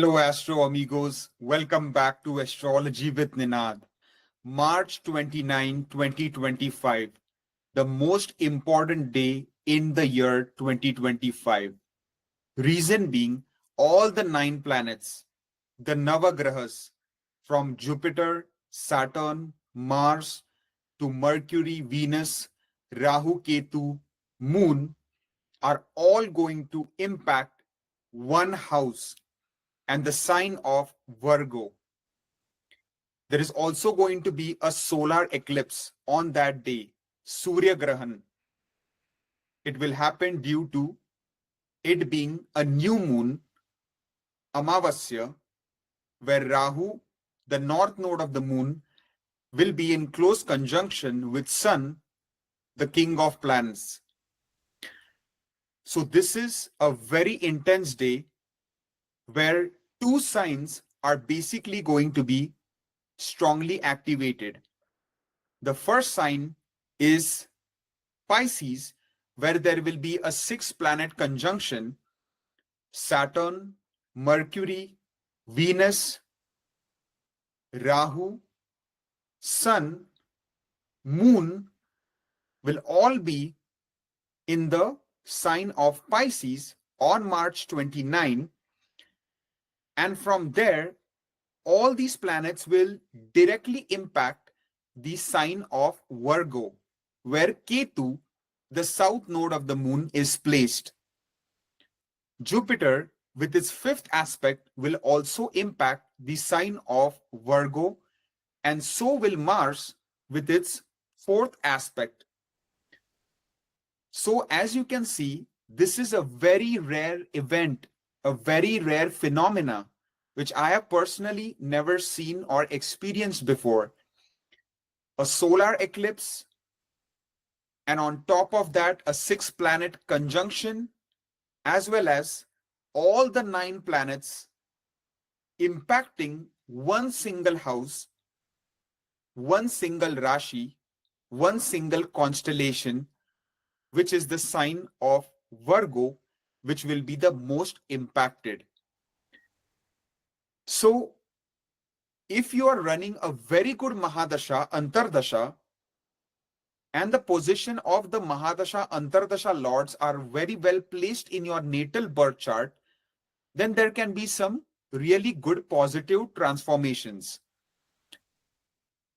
Hello, Astro Amigos. Welcome back to Astrology with Ninad. March 29, 2025, the most important day in the year 2025. Reason being, all the 9 planets, the Navagrahas, from Jupiter, Saturn, Mars to Mercury, Venus, Rahu, Ketu, Moon, are all going to impact one house and the sign of Virgo. There is also going to be a solar eclipse on that day, Surya Grahan. It will happen due to it being a new moon, Amavasya, where Rahu, the north node of the moon, will be in close conjunction with Sun, the king of planets. So this is a very intense day where two signs are basically going to be strongly activated. The first sign is Pisces, where there will be a 6-planet conjunction: Saturn, Mercury, Venus, Rahu, Sun, Moon will all be in the sign of Pisces on March 29. And from there, all these planets will directly impact the sign of Virgo, where Ketu, the south node of the moon, is placed. Jupiter, with its 5th aspect, will also impact the sign of Virgo, and so will Mars with its 4th aspect. So as you can see, this is a very rare event, a very rare phenomena, which I have personally never seen or experienced before. A solar eclipse, and on top of that, a 6-planet conjunction, as well as all the 9 planets impacting one single house, one single Rashi, one single constellation, which is the sign of Virgo, which will be the most impacted. So, if you are running a very good Mahadasha, Antardasha, and the position of the Mahadasha, Antardasha lords are very well placed in your natal birth chart, then there can be some really good positive transformations.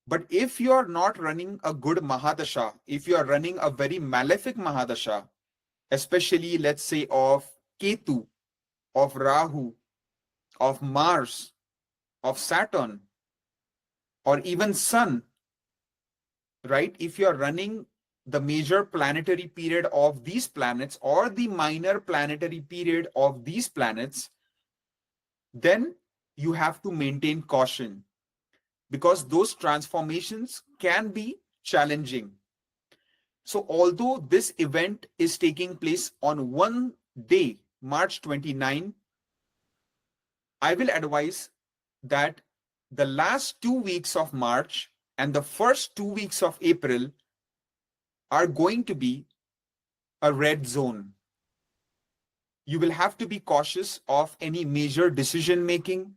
But if you are not running a good Mahadasha, if you are running a very malefic Mahadasha, especially let's say of Ketu, of Rahu, of Mars, of Saturn, or even Sun, right? If you are running the major planetary period of these planets or the minor planetary period of these planets, then you have to maintain caution, because those transformations can be challenging. So although this event is taking place on one day, March 29, I will advise that the last 2 weeks of March and the first 2 weeks of April are going to be a red zone. You will have to be cautious of any major decision making,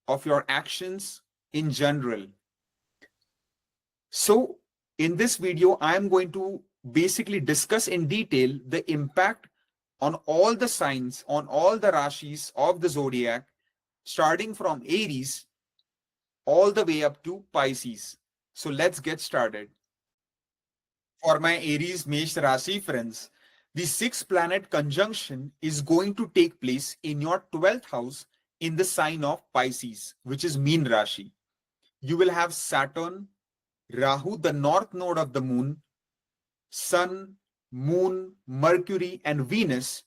of your actions in general. So in this video, I am going to basically discuss in detail the impact on all the signs, on all the Rashis of the zodiac, starting from Aries all the way up to Pisces. So let's get started. For my Aries Mesh Rashi friends, the 6-planet conjunction is going to take place in your 12th house in the sign of Pisces, which is Meen Rashi. You will have Saturn, Rahu, the north node of the moon, Sun, Moon, Mercury, and Venus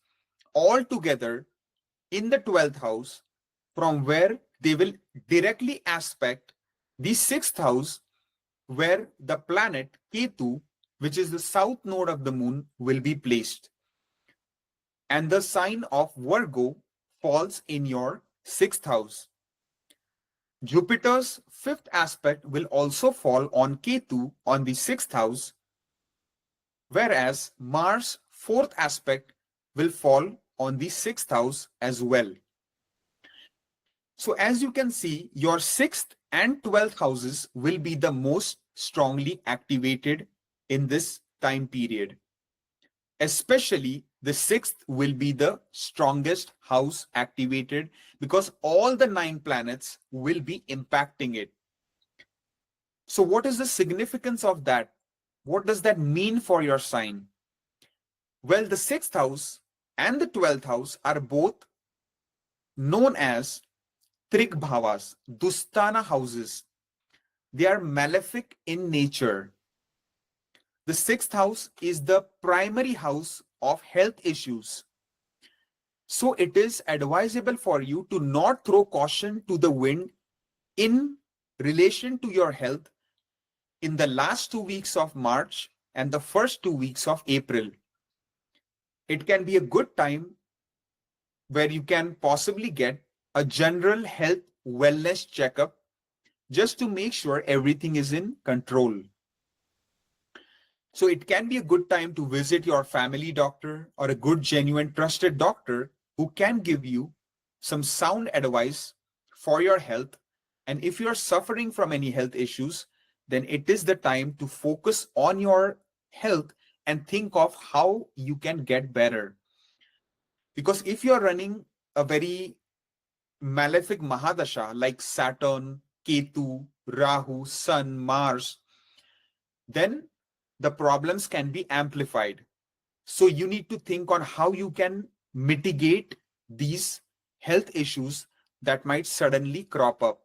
all together in the 12th house, from where they will directly aspect the 6th house, where the planet Ketu, which is the south node of the moon, will be placed. And the sign of Virgo falls in your 6th house. Jupiter's 5th aspect will also fall on Ketu on the 6th house, whereas Mars' 4th aspect will fall on the 6th house as well. So as you can see, your 6th and 12th houses will be the most strongly activated in this time period. Especially the 6th will be the strongest house activated because all the 9 planets will be impacting it. So what is the significance of that? What does that mean for your sign? Well, the 6th house and the 12th house are both known as Trik Bhavas, Dustana houses. They are malefic in nature. The 6th house is the primary house of health issues. So it is advisable for you to not throw caution to the wind in relation to your health in the last 2 weeks of March and the first 2 weeks of April. It can be a good time where you can possibly get a general health wellness checkup just to make sure everything is in control. So it can be a good time to visit your family doctor or a good, genuine, trusted doctor who can give you some sound advice for your health. And if you're suffering from any health issues, then it is the time to focus on your health and think of how you can get better. Because if you're running a very malefic Mahadasha like Saturn, Ketu, Rahu, Sun, Mars, then the problems can be amplified. So you need to think on how you can mitigate these health issues that might suddenly crop up.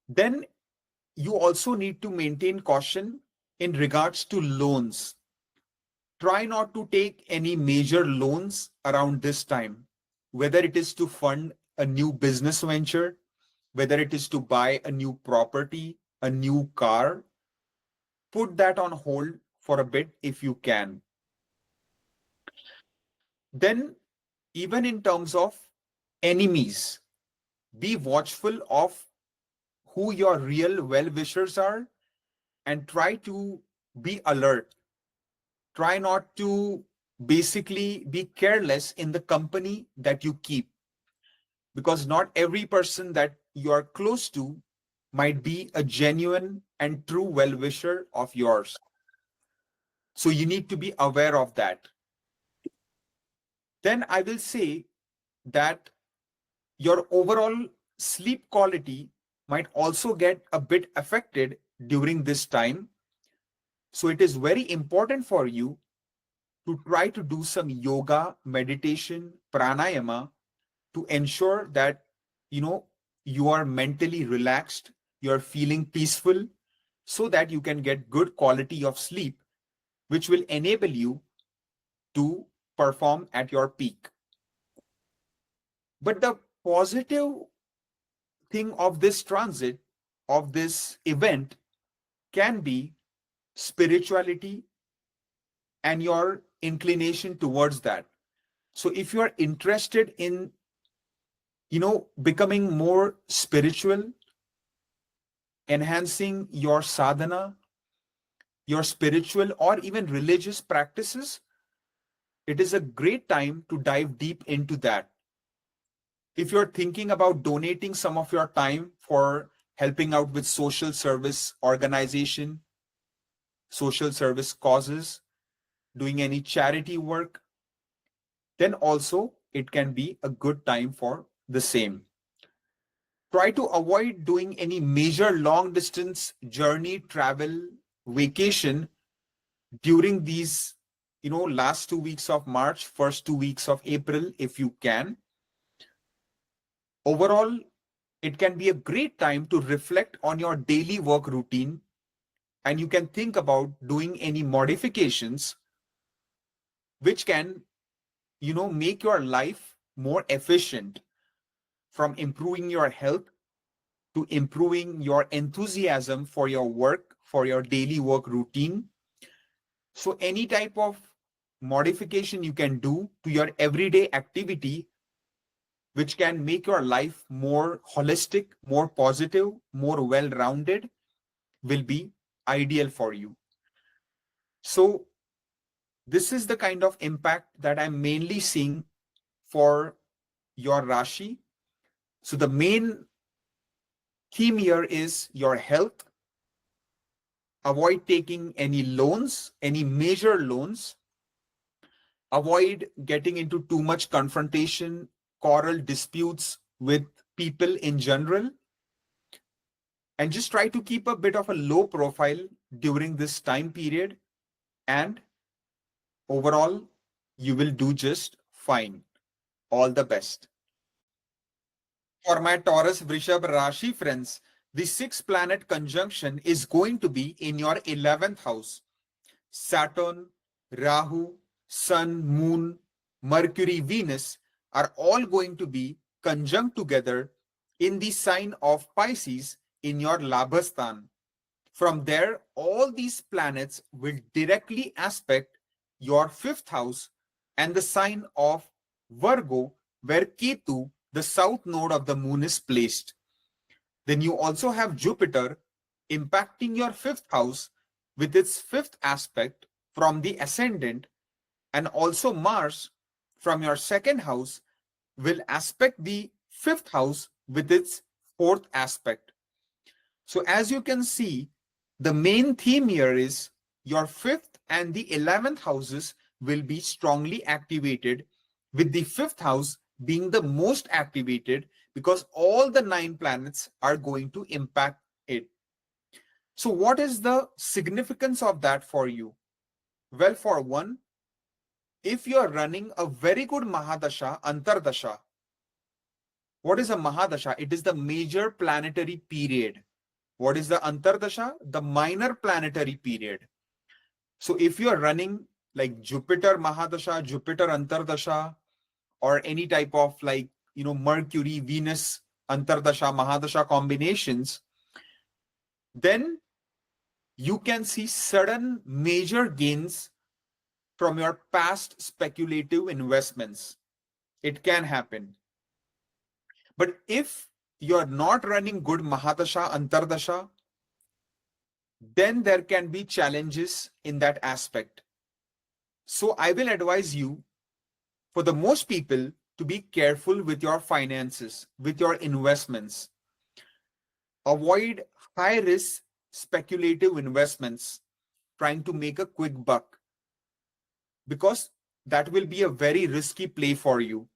Then you also need to maintain caution in regards to loans. Try not to take any major loans around this time, whether it is to fund a new business venture, whether it is to buy a new property, a new car. Put that on hold for a bit if you can. Then, even in terms of enemies, be watchful of who your real well-wishers are and try to be alert. Try not to basically be careless in the company that you keep, because not every person that you are close to might be a genuine and true well-wisher of yours. So you need to be aware of that. Then I will say that your overall sleep quality might also get a bit affected during this time. So it is very important for you to try to do some yoga, meditation, pranayama to ensure that you are mentally relaxed, you're feeling peaceful, so that you can get good quality of sleep, which will enable you to perform at your peak. But the positive thing of this transit, of this event, can be spirituality and your inclination towards that. So if you are interested in, becoming more spiritual, enhancing your sadhana, your spiritual or even religious practices, it is a great time to dive deep into that. If you're thinking about donating some of your time for helping out with social service organization, social service causes, doing any charity work, then also it can be a good time for the same. Try to avoid doing any major long distance journey, travel, vacation during these, last 2 weeks of March, first 2 weeks of April, if you can. Overall, it can be a great time to reflect on your daily work routine, and you can think about doing any modifications which can, make your life more efficient, from improving your health to improving your enthusiasm for your work, for your daily work routine. So any type of modification you can do to your everyday activity, which can make your life more holistic, more positive, more well-rounded, will be ideal for you. So this is the kind of impact that I'm mainly seeing for your Rashi. So the main theme here is your health. Avoid taking any loans, any major loans. Avoid getting into too much confrontation, quarrel, disputes with people in general. And just try to keep a bit of a low profile during this time period. And overall, you will do just fine. All the best. For my Taurus Vrishabha Rashi friends, the 6 planet conjunction is going to be in your 11th house. Saturn, Rahu, Sun, Moon, Mercury, Venus are all going to be conjunct together in the sign of Pisces in your Labhastan. From there, all these planets will directly aspect your 5th house and the sign of Virgo, where Ketu, the south node of the moon, is placed. Then you also have Jupiter impacting your 5th house with its 5th aspect from the ascendant, and also Mars from your 2nd house will aspect the 5th house with its 4th aspect. So as you can see, the main theme here is your 5th and the 11th houses will be strongly activated, with the 5th house being the most activated because all the 9 planets are going to impact it. So what is the significance of that for you? Well, for one, if you are running a very good Mahadasha, Antardasha, what is a Mahadasha? It is the major planetary period. What is the Antardasha? The minor planetary period. So if you are running like Jupiter Mahadasha, Jupiter Antardasha, or any type of like, Mercury, Venus, Antardasha, Mahadasha combinations, then you can see sudden major gains from your past speculative investments. It can happen. But if you're not running good Mahadasha, Antardasha, then there can be challenges in that aspect. So I will advise you, for the most people, to be careful with your finances, with your investments. Avoid high risk speculative investments, trying to make a quick buck, because that will be a very risky play for you.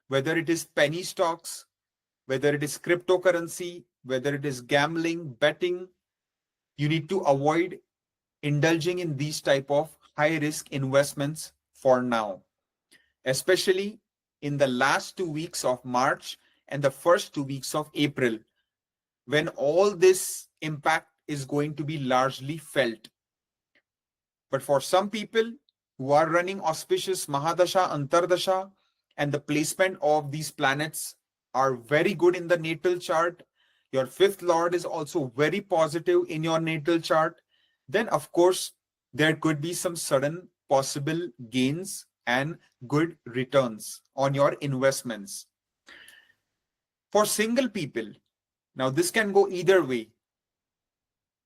Whether it is penny stocks, whether it is cryptocurrency, whether it is gambling, betting, you need to avoid indulging in these type of high risk investments for now, especially in the last 2 weeks of March and the first 2 weeks of April, when all this impact is going to be largely felt. But for some people who are running auspicious Mahadasha, Antardasha, and the placement of these planets are very good in the natal chart, your 5th lord is also very positive in your natal chart, then of course there could be some sudden possible gains and good returns on your investments. For single people, now this can go either way.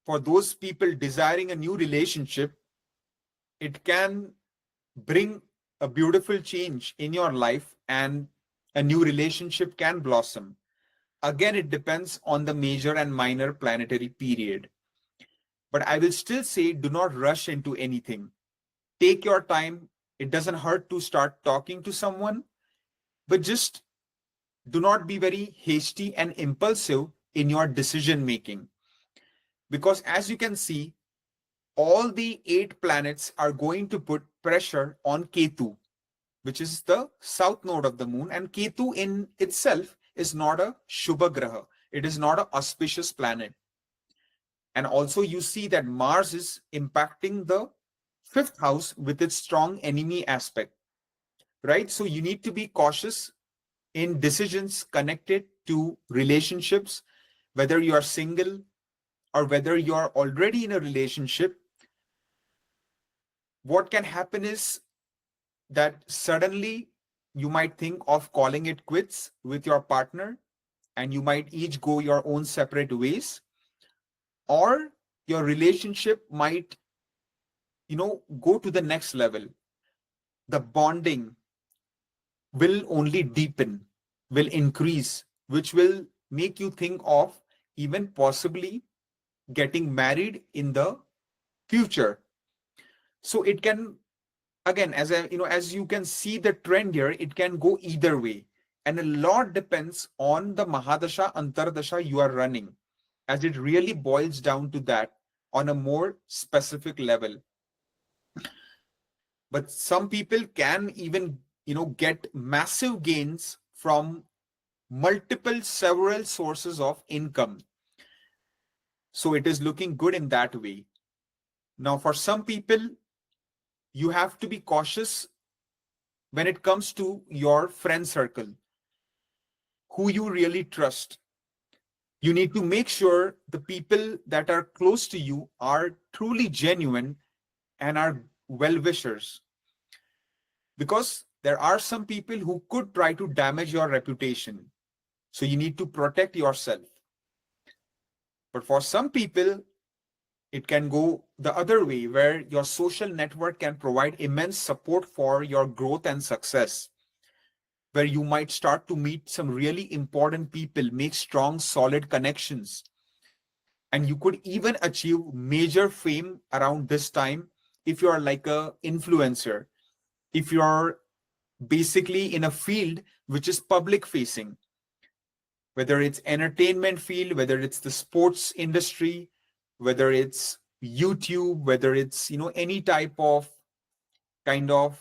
For those people desiring a new relationship, it can bring a beautiful change in your life and a new relationship can blossom. Again, it depends on the major and minor planetary period. But I will still say, do not rush into anything. Take your time. It doesn't hurt to start talking to someone, but just do not be very hasty and impulsive in your decision making. Because as you can see, all the 8 planets are going to put pressure on Ketu, which is the south node of the moon. And Ketu in itself is not a Shubha Graha. It is not an auspicious planet. And also you see that Mars is impacting the 5th house with its strong enemy aspect, right? So you need to be cautious in decisions connected to relationships, whether you are single or whether you are already in a relationship. What can happen is that suddenly you might think of calling it quits with your partner and you might each go your own separate ways, or your relationship might go to the next level. The bonding will only deepen, will increase which will make you think of even possibly getting married in the future. So it can, again, as you can see the trend here, it can go either way. And a lot depends on the Mahadasha, Antardasha you are running, as it really boils down to that on a more specific level. But some people can even, get massive gains from several sources of income. So it is looking good in that way. Now, for some people, you have to be cautious when it comes to your friend circle, who you really trust. You need to make sure the people that are close to you are truly genuine and are well-wishers. Because there are some people who could try to damage your reputation. So you need to protect yourself. But for some people, it can go the other way, where your social network can provide immense support for your growth and success, where you might start to meet some really important people, make strong, solid connections. And you could even achieve major fame around this time if you are like a influencer, if you are basically in a field which is public facing, whether it's entertainment field, whether it's the sports industry, whether it's YouTube, whether it's, any type of kind of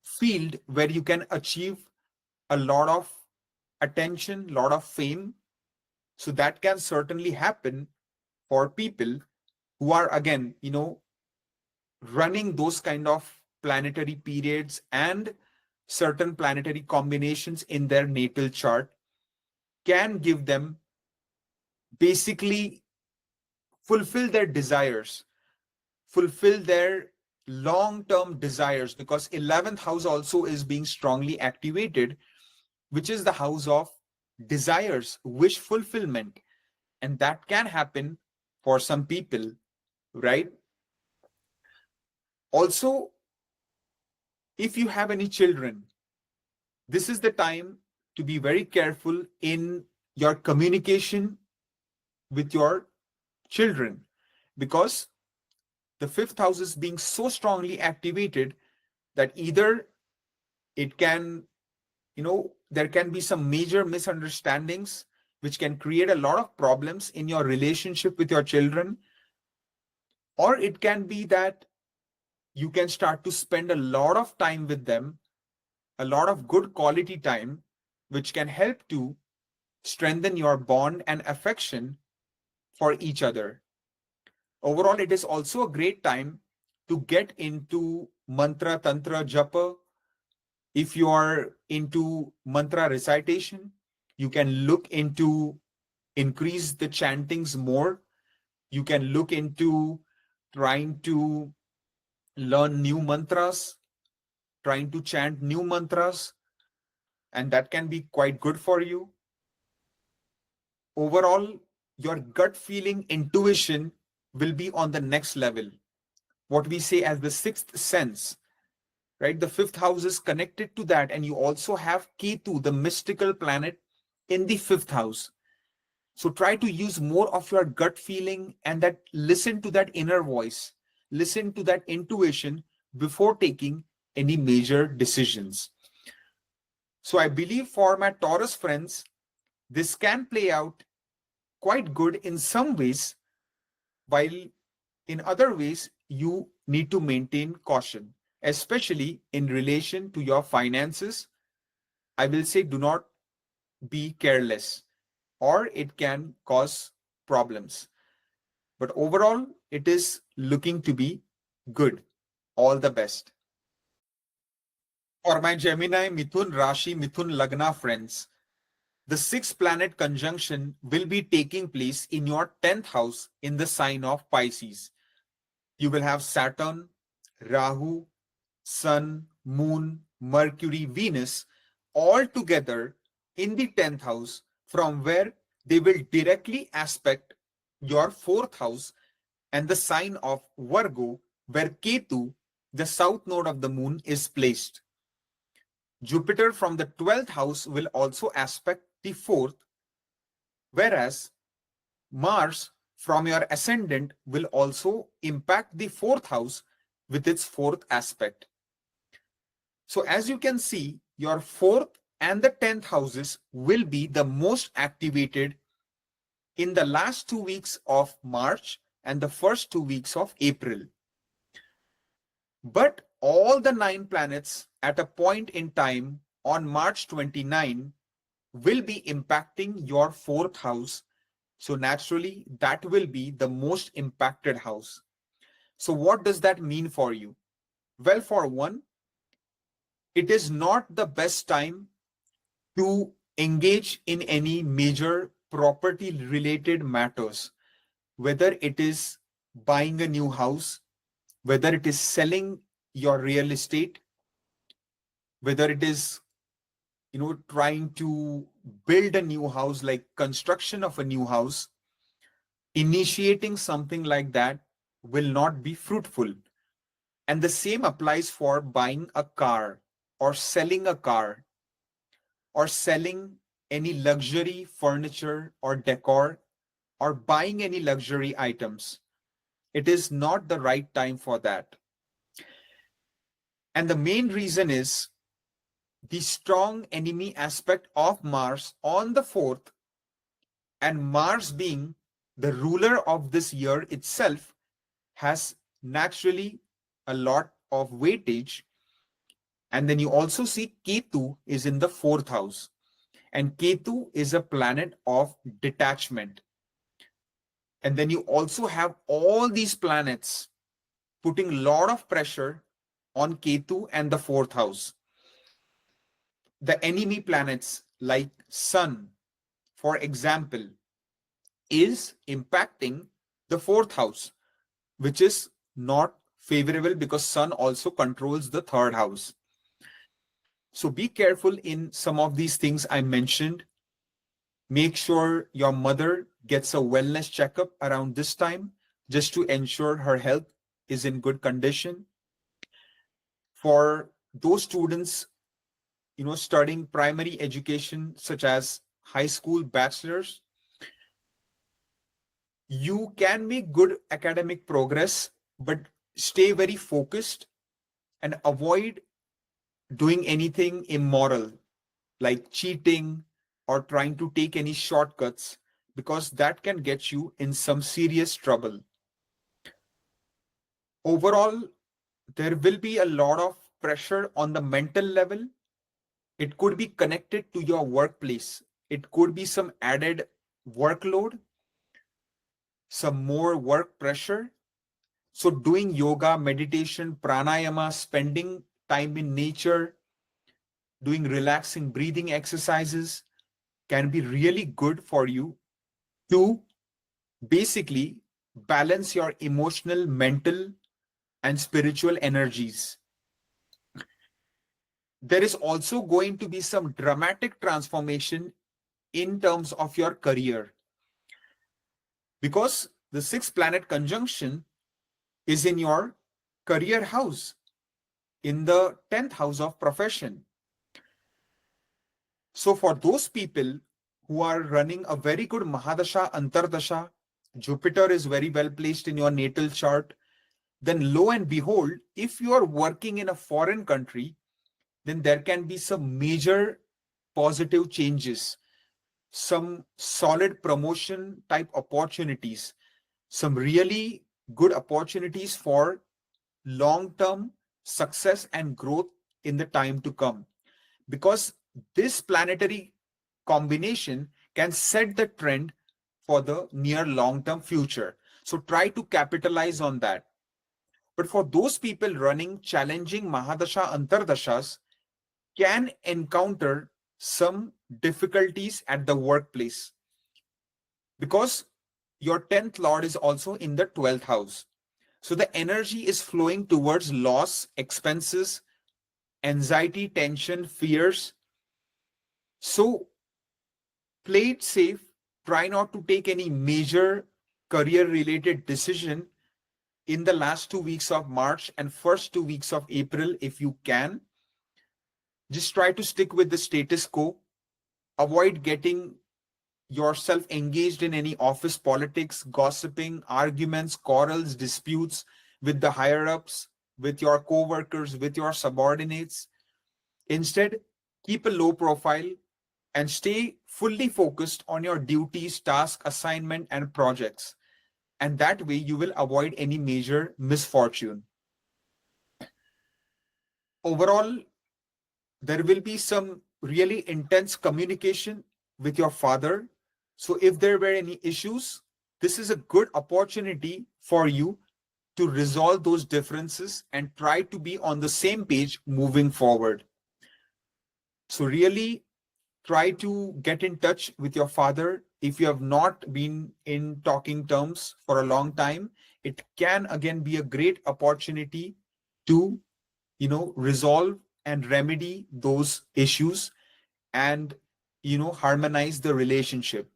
field where you can achieve a lot of attention, lot of fame. So that can certainly happen for people who are, again, running those kind of planetary periods and certain planetary combinations in their natal chart can give them basically fulfill their desires, fulfill their long-term desires, because 11th house also is being strongly activated, which is the house of desires, wish fulfillment. And that can happen for some people, right? Also, if you have any children, this is the time to be very careful in your communication with your children, because the fifth house is being so strongly activated that either it can, there can be some major misunderstandings which can create a lot of problems in your relationship with your children, or it can be that you can start to spend a lot of time with them, a lot of good quality time, which can help to strengthen your bond and affection for each other. Overall, it is also a great time to get into mantra, tantra, japa. If you are into mantra recitation, you can look into increase the chantings more. You can look into trying to learn new mantras, trying to chant new mantras, and that can be quite good for you. Overall, your gut feeling intuition will be on the next level. What we say as the sixth sense, right? The fifth house is connected to that. And you also have Ketu, the mystical planet, in the fifth house. So try to use more of your gut feeling and that listen to that inner voice, listen to that intuition before taking any major decisions. So I believe for my Taurus friends, this can play out quite good in some ways, while in other ways, you need to maintain caution, especially in relation to your finances. I will say do not be careless, or it can cause problems. But overall, it is looking to be good. All the best. For my Gemini, Mithun Rashi, Mithun Lagna friends, the sixth planet conjunction will be taking place in your 10th house in the sign of Pisces. You will have Saturn, Rahu, Sun, Moon, Mercury, Venus all together in the 10th house, from where they will directly aspect your 4th house and the sign of Virgo, where Ketu, the south node of the moon, is placed. Jupiter from the 12th house will also aspect the fourth, whereas Mars from your ascendant will also impact the fourth house with its fourth aspect. So as you can see, your fourth and the 10th houses will be the most activated in the last 2 weeks of March and the first 2 weeks of April. But all the 9 planets at a point in time on March 29 will be impacting your fourth house. So naturally, that will be the most impacted house. So what does that mean for you? Well, for one, it is not the best time to engage in any major property related matters, whether it is buying a new house, whether it is selling your real estate, whether it is trying to build a new house, like construction of a new house. Initiating something like that will not be fruitful. And the same applies for buying a car or selling a car or selling any luxury furniture or decor or buying any luxury items. It is not the right time for that. And the main reason is the strong enemy aspect of Mars on the fourth, and Mars being the ruler of this year itself has naturally a lot of weightage. And then you also see Ketu is in the fourth house, and Ketu is a planet of detachment. And then you also have all these planets putting a lot of pressure on Ketu and the fourth house. The enemy planets like Sun, for example, is impacting the fourth house, which is not favorable because Sun also controls the third house. So be careful in some of these things I mentioned. Make sure your mother gets a wellness checkup around this time just to ensure her health is in good condition. For those students, studying primary education such as high school, bachelor's, you can make good academic progress, but stay very focused and avoid doing anything immoral like cheating or trying to take any shortcuts, because that can get you in some serious trouble. Overall, there will be a lot of pressure on the mental level. It could be connected to your workplace. It could be some added workload, some more work pressure. So doing yoga, meditation, pranayama, spending time in nature, doing relaxing breathing exercises can be really good for you to basically balance your emotional, mental, and spiritual energies. There is also going to be some dramatic transformation in terms of your career, because the sixth planet conjunction is in your career house, in the 10th house of profession. So for those people who are running a very good Mahadasha, Antardasha, Jupiter is very well placed in your natal chart, then lo and behold, if you are working in a foreign country, then there can be some major positive changes, some solid promotion type opportunities, some really good opportunities for long-term success and growth in the time to come. Because this planetary combination can set the trend for the near long-term future. So try to capitalize on that. But for those people running challenging Mahadasha Antardashas can encounter some difficulties at the workplace, because your 10th Lord is also in the 12th house. So the energy is flowing towards loss, expenses, anxiety, tension, fears. So play it safe. Try not to take any major career related decision in the last 2 weeks of March and first 2 weeks of April if you can. Just try to stick with the status quo. avoid getting yourself engaged in any office politics, gossiping, arguments, quarrels, disputes with the higher ups, with your co-workers, with your subordinates. Instead, keep a low profile and stay fully focused on your duties, task, assignment, and projects. And that way you will avoid any major misfortune. Overall, there will be some really intense communication with your father. So if there were any issues, this is a good opportunity for you to resolve those differences and try to be on the same page moving forward. So really try to get in touch with your father. If you have not been in talking terms for a long time, it can again be a great opportunity to, resolve and remedy those issues and, harmonize the relationship.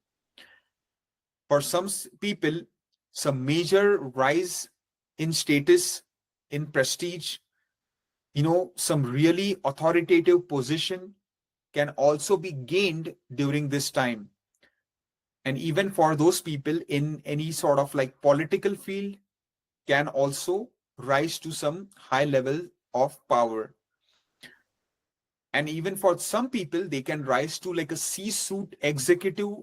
For some people, some major rise in status, in prestige, some really authoritative position can also be gained during this time. And even for those people in any sort of like political field can also rise to some high level of power. And even for some people, they can rise to like a C-suite executive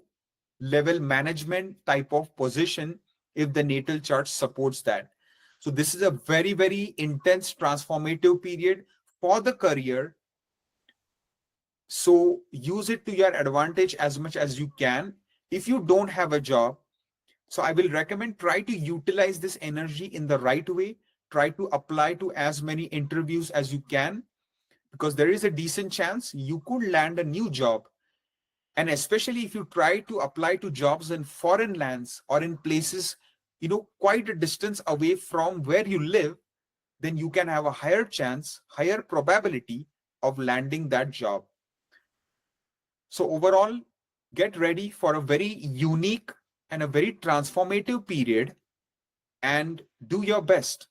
level management type of position if the natal chart supports that. So this is a very, very intense transformative period for the career. So use it to your advantage as much as you can. If you don't have a job, so I will recommend try to utilize this energy in the right way. Try to apply to as many interviews as you can, because there is a decent chance you could land a new job. And especially if you try to apply to jobs in foreign lands or in places, quite a distance away from where you live, then you can have a higher chance, higher probability of landing that job. So overall, get ready for a very unique and a very transformative period and do your best.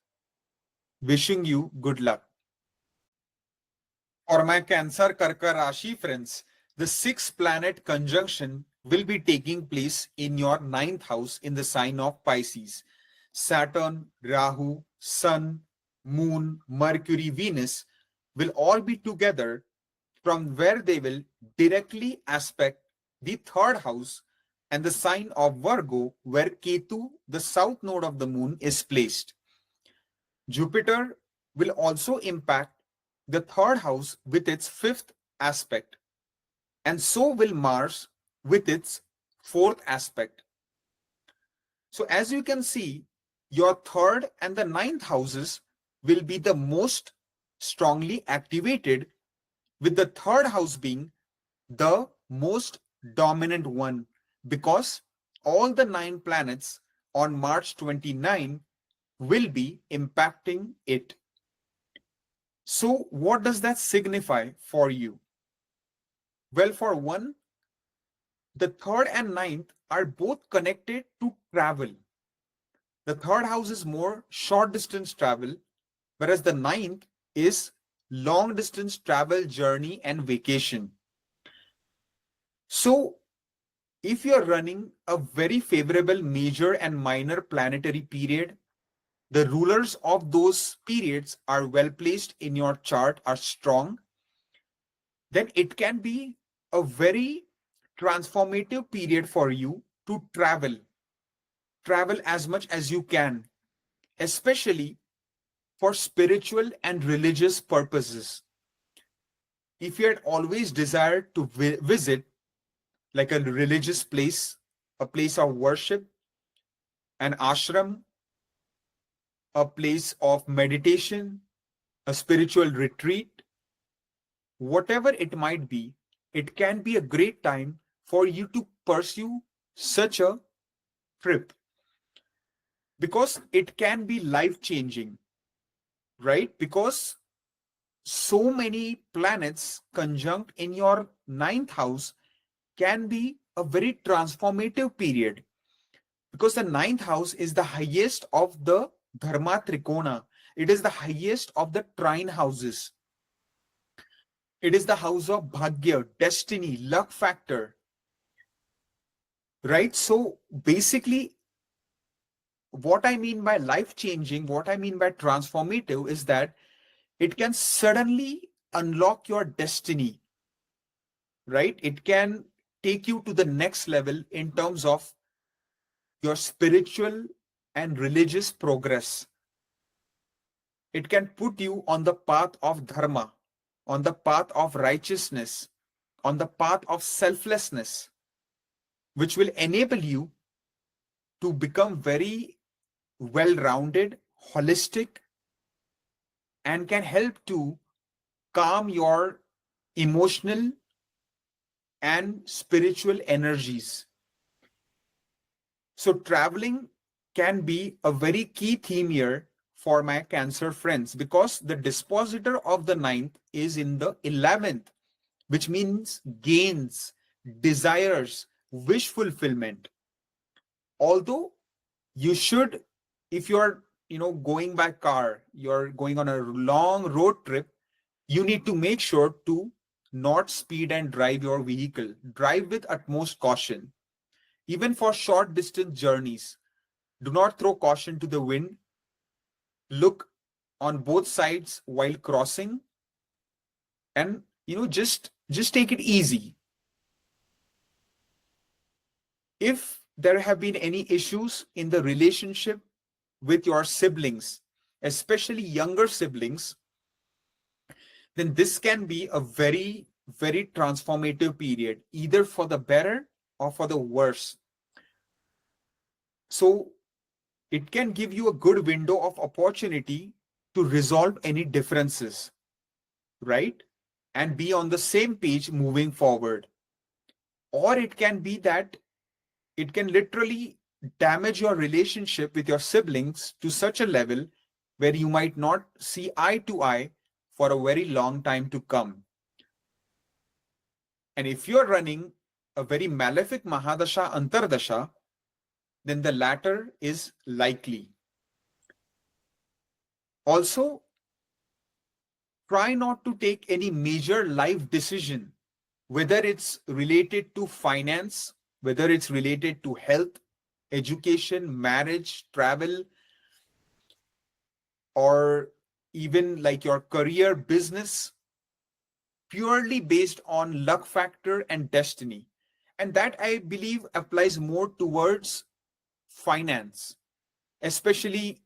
Wishing you good luck. For my Cancer Karka Rashi friends, the 6th planet conjunction will be taking place in your 9th house in the sign of Pisces. Saturn, Rahu, Sun, Moon, Mercury, Venus will all be together, from where they will directly aspect the 3rd house and the sign of Virgo, where Ketu, the south node of the moon, is placed. Jupiter will also impact the 3rd house with its 5th aspect, and so will Mars with its 4th aspect. So as you can see, your 3rd and the 9th houses will be the most strongly activated, with the 3rd house being the most dominant one, because all the 9 planets on March 29 will be impacting it. So what does that signify for you? Well, for one, the 3rd and 9th are both connected to travel. The 3rd house is more short distance travel, whereas the 9th is long distance travel, journey, and vacation. So if you're running a very favorable major and minor planetary period, the rulers of those periods are well placed in your chart, are strong, then it can be a very transformative period for you to travel. Travel as much as you can, especially for spiritual and religious purposes. If you had always desired to visit like a religious place, a place of worship, an ashram, a place of meditation, a spiritual retreat, whatever it might be, it can be a great time for you to pursue such a trip, because it can be life-changing, right? Because so many planets conjunct in your 9th house can be a very transformative period, because the 9th house is the highest of the Dharma Trikona. It is the highest of the trine houses. It is the house of Bhagya, destiny, luck factor, right? So basically, what I mean by life changing, what I mean by transformative is that it can suddenly unlock your destiny, right? It can take you to the next level in terms of your spiritual and religious progress. It can put you on the path of dharma, on the path of righteousness, on the path of selflessness, which will enable you to become very well rounded, holistic, and can help to calm your emotional and spiritual energies. So, traveling can be a very key theme here for my Cancer friends because the dispositor of the ninth is in the 11th, which means gains, desires, wish fulfillment. Although you should, if you're going by car, you're going on a long road trip, you need to make sure to not speed and drive your vehicle. Drive with utmost caution. Even for short distance journeys, do not throw caution to the wind. Look on both sides while crossing, and just take it easy. If there have been any issues in the relationship with your siblings, especially younger siblings, then this can be a very, very transformative period, either for the better or for the worse. So it can give you a good window of opportunity to resolve any differences, right? And be on the same page moving forward. Or it can be that it can literally damage your relationship with your siblings to such a level where you might not see eye to eye for a very long time to come. And if you're running a very malefic Mahadasha Antardasha, then the latter is likely. Also, try not to take any major life decision, whether it's related to finance, whether it's related to health, education, marriage, travel, or even like your career, business, purely based on luck factor and destiny. And that I believe applies more towards finance, especially,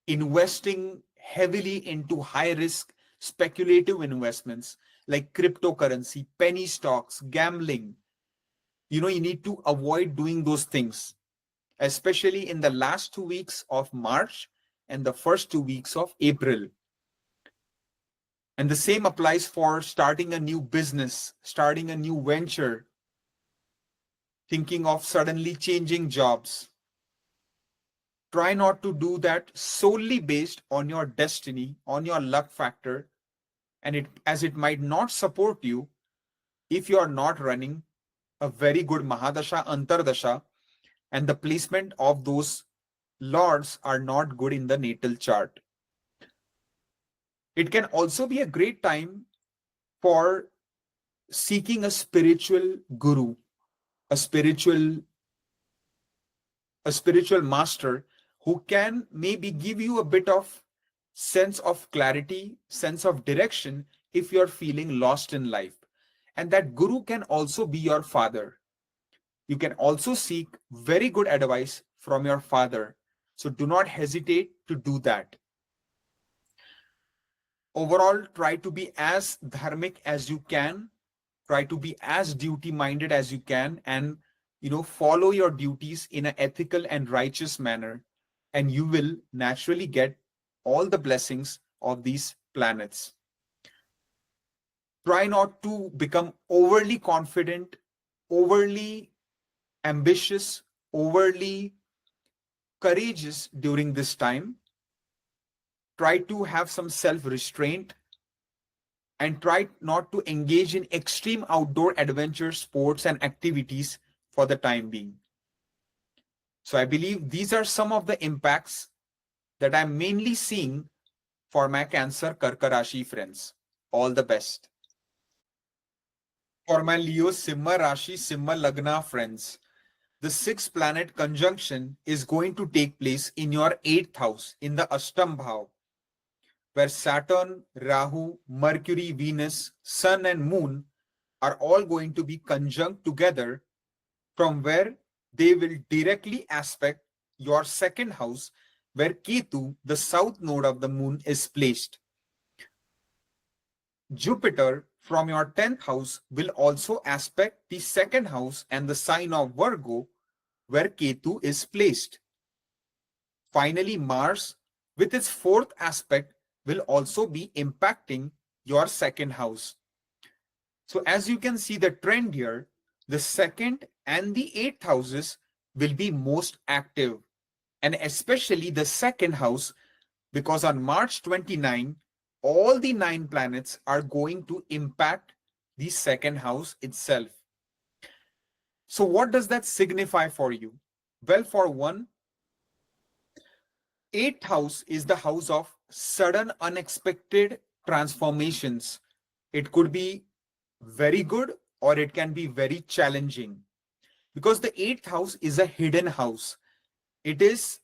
investing heavily into high risk speculative investments like cryptocurrency, penny stocks, gambling. You need to avoid doing those things, especially in the last 2 weeks of March and the first 2 weeks of April. And the same applies for starting a new business, starting a new venture, thinking of suddenly changing jobs. Try not to do that solely based on your destiny, on your luck factor, and it might not support you if you are not running a very good Mahadasha Antardasha and the placement of those lords are not good in the natal chart. It can also be a great time for seeking a spiritual guru, a spiritual master who can maybe give you a bit of sense of clarity, sense of direction if you're feeling lost in life. And that guru can also be your father. You can also seek very good advice from your father. So do not hesitate to do that. Overall, try to be as dharmic as you can. Try to be as duty minded as you can, and follow your duties in an ethical and righteous manner, and you will naturally get all the blessings of these planets. Try not to become overly confident, overly ambitious, overly courageous during this time. Try to have some self-restraint and try not to engage in extreme outdoor adventure sports and activities for the time being. So I believe these are some of the impacts that I'm mainly seeing for my Cancer Karka Rashi friends. All the best. For my Leo, Simha Rashi, Simha Lagna friends, the sixth planet conjunction is going to take place in your eighth house, in the Ashtam Bhav, where Saturn, Rahu, Mercury, Venus, Sun, and Moon are all going to be conjunct together, from where they will directly aspect your second house, where Ketu, the south node of the moon, is placed. Jupiter from your 10th house will also aspect the second house and the sign of Virgo, where Ketu is placed. Finally, Mars, with its fourth aspect, will also be impacting your second house. So as you can see the trend here, the second and the eighth houses will be most active, and especially the second house, because on March 29, all the 9 planets are going to impact the second house itself. So what does that signify for you? Well, for one, 8th house is the house of sudden unexpected transformations. It could be very good or it can be very challenging, because the 8th house is a hidden house. It is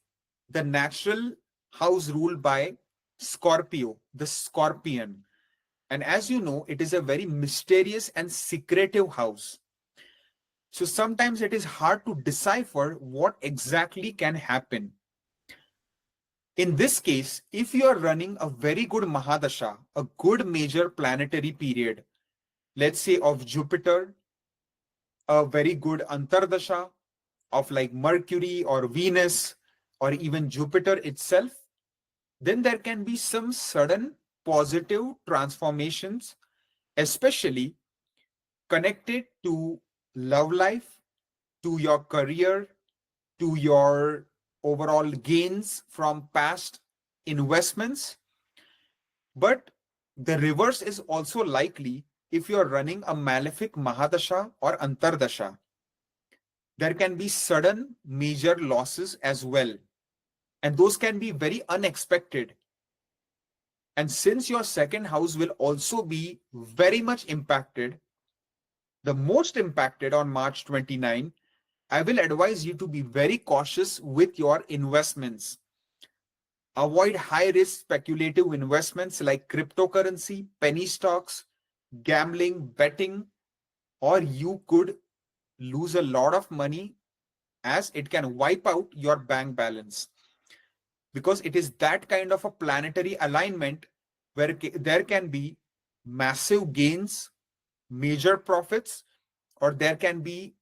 the natural house ruled by Scorpio, the scorpion. And as you know, it is a very mysterious and secretive house. So sometimes it is hard to decipher what exactly can happen. In this case, if you are running a very good Mahadasha, a good major planetary period, let's say of Jupiter, a very good Antardasha of like Mercury or Venus or even Jupiter itself, then there can be some sudden positive transformations, especially connected to love life, to your career, to your overall gains from past investments. But the reverse is also likely if you're running a malefic Mahadasha or Antardasha. There can be sudden major losses as well, and those can be very unexpected. And since your second house will also be very much impacted, the most impacted on March 29, I will advise you to be very cautious with your investments. Avoid high risk speculative investments like cryptocurrency, penny stocks, gambling, betting, or you could lose a lot of money as it can wipe out your bank balance, because it is that kind of a planetary alignment where there can be massive gains, major profits, or there can be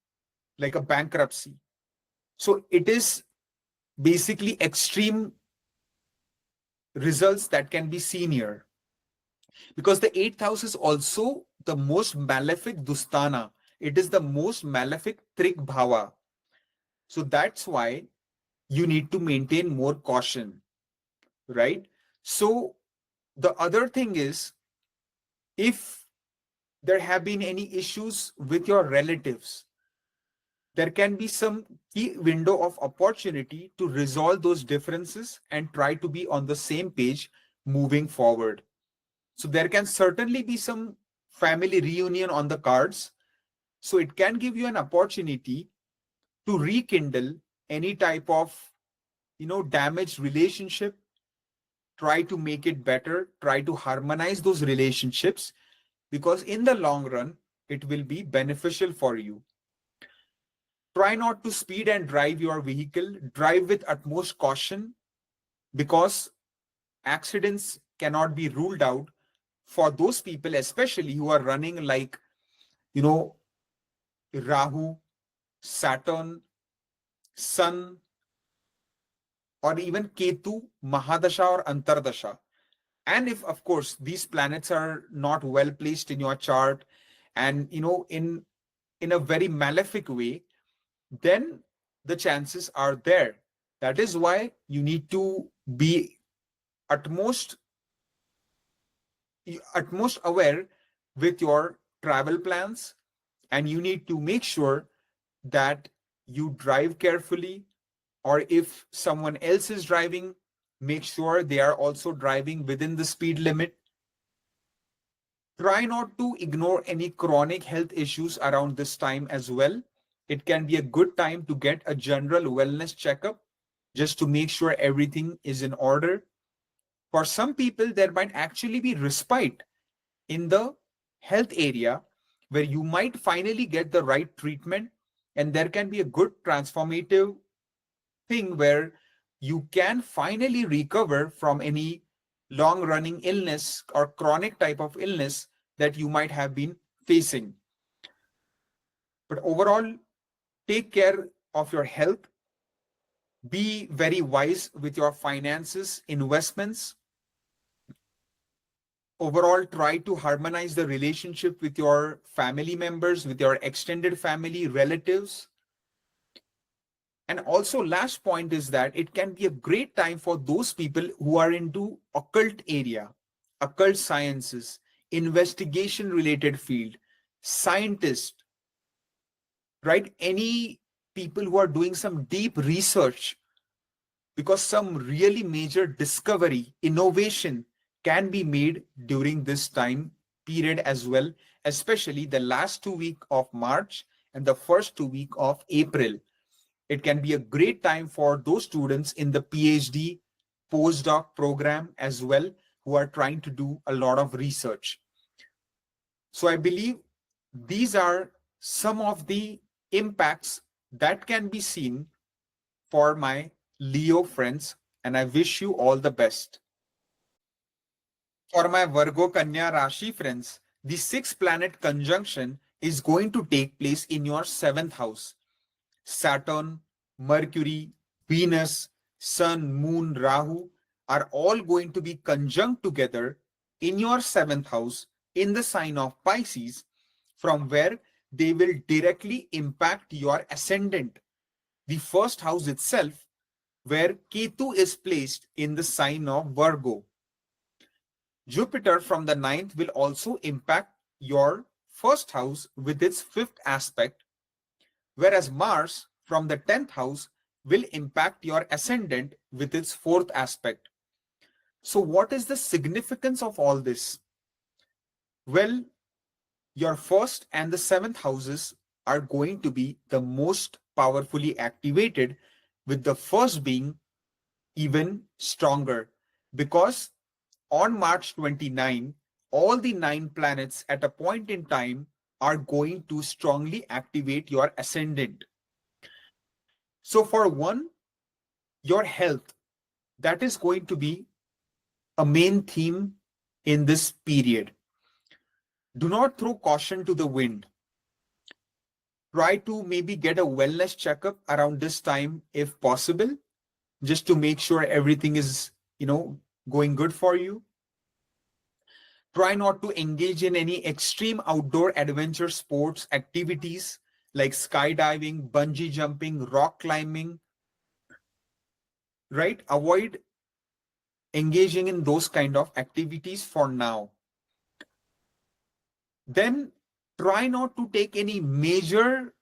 like a bankruptcy. So it is basically extreme results that can be seen here, because the 8th house is also the most malefic dustana. It is the most malefic trik bhava. So that's why you need to maintain more caution, right? So the other thing is, if there have been any issues with your relatives, there can be some key window of opportunity to resolve those differences and try to be on the same page moving forward. So there can certainly be some family reunion on the cards. So it can give you an opportunity to rekindle any type of, damaged relationship, try to make it better, try to harmonize those relationships, because in the long run, it will be beneficial for you. Try not to speed and drive your vehicle. Drive with utmost caution, because accidents cannot be ruled out for those people, especially who are running like, Rahu, Saturn, Sun, or even Ketu, Mahadasha or Antardasha. And if, of course, these planets are not well placed in your chart and, in a very malefic way, then the chances are there. That is why you need to be utmost utmost aware with your travel plans, and you need to make sure that you drive carefully, or if someone else is driving, make sure they are also driving within the speed limit. Try not to ignore any chronic health issues around this time as well. It can be a good time to get a general wellness checkup just to make sure everything is in order. For some people, there might actually be respite in the health area where you might finally get the right treatment, and there can be a good transformative thing where you can finally recover from any long running illness or chronic type of illness that you might have been facing. But overall, take care of your health, be very wise with your finances, investments. Overall, try to harmonize the relationship with your family members, with your extended family, relatives. And also, last point is that it can be a great time for those people who are into occult area, occult sciences, investigation related field, scientists, right? Any people who are doing some deep research, because some really major discovery, innovation can be made during this time period as well, especially the last 2 weeks of March and the first 2 weeks of April. It can be a great time for those students in the PhD postdoc program as well who are trying to do a lot of research. So I believe these are some of the impacts that can be seen for my Leo friends, and I wish you all the best. For my Virgo Kanya Rashi friends, the 6 planet conjunction is going to take place in your 7th house. Saturn, Mercury, Venus, Sun, Moon, Rahu are all going to be conjunct together in your 7th house in the sign of Pisces, from where they will directly impact your ascendant, the first house itself, where Ketu is placed in the sign of Virgo. Jupiter from the 9th will also impact your first house with its 5th aspect, whereas Mars from the 10th house will impact your ascendant with its 4th aspect. So what is the significance of all this? Well, your 1st and the 7th houses are going to be the most powerfully activated, with the first being even stronger, because on March 29, all the 9 planets at a point in time are going to strongly activate your ascendant. So for one, your health, that is going to be a main theme in this period. Do not throw caution to the wind. Try to maybe get a wellness checkup around this time if possible, just to make sure everything is, going good for you. Try not to engage in any extreme outdoor adventure sports activities like skydiving, bungee jumping, rock climbing, right? Avoid engaging in those kind of activities for now. Then try not to take any major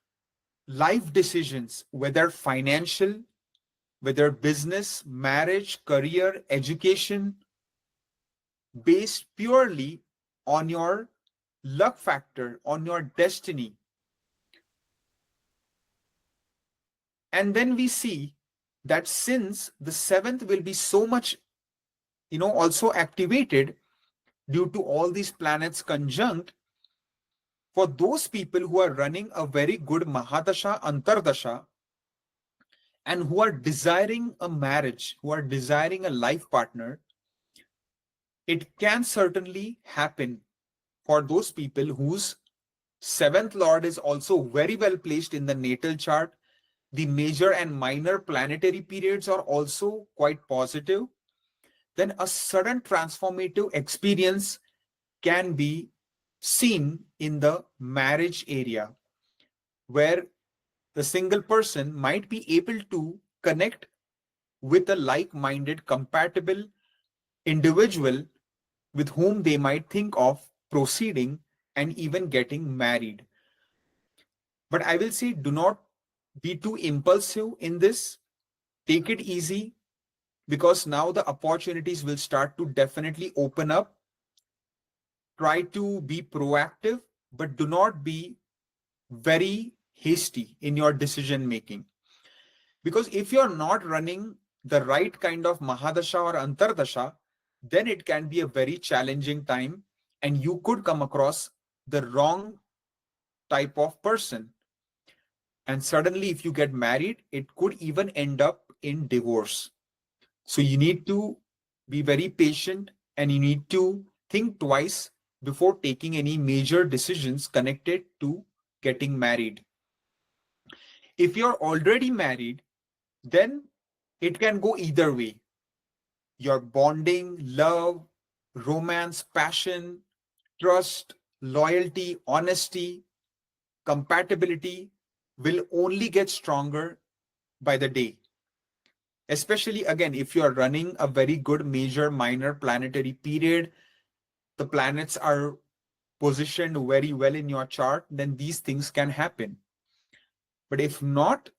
life decisions, whether financial, whether business, marriage, career, education, based purely on your luck factor, on your destiny. And then we see that since the 7th will be so much, also activated due to all these planets conjunct, for those people who are running a very good Mahadasha, Antardasha, and who are desiring a marriage, who are desiring a life partner, it can certainly happen for those people whose 7th lord is also very well placed in the natal chart. The major and minor planetary periods are also quite positive. Then a sudden transformative experience can be seen in the marriage area, where the single person might be able to connect with a like-minded, compatible individual with whom they might think of proceeding and even getting married. But I will say, do not be too impulsive in this. Take it easy, because now the opportunities will start to definitely open up. try to be proactive, but do not be very hasty in your decision making. Because if you're not running the right kind of Mahadasha or Antardasha, then it can be a very challenging time and you could come across the wrong type of person. And suddenly, if you get married, it could even end up in divorce. So you need to be very patient and you need to think twice before taking any major decisions connected to getting married. If you're already married, then it can go either way. Your bonding, love, romance, passion, trust, loyalty, honesty, compatibility will only get stronger by the day. Especially again, if you are running a very good major minor planetary period, the planets are positioned very well in your chart, then these things can happen. But if not,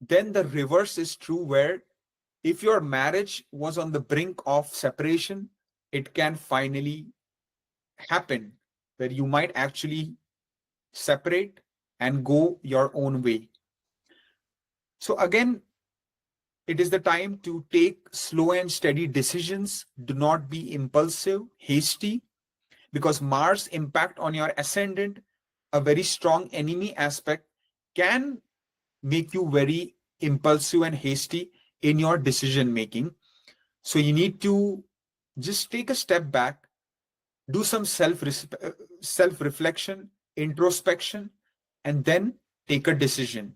then the reverse is true, where if your marriage was on the brink of separation, it can finally happen where you might actually separate and go your own way. So again, it is the time to take slow and steady decisions. Do not be impulsive, hasty, because Mars' impact on your ascendant, a very strong enemy aspect, can make you very impulsive and hasty in your decision making. So you need to just take a step back, do some self reflection, introspection, and then take a decision.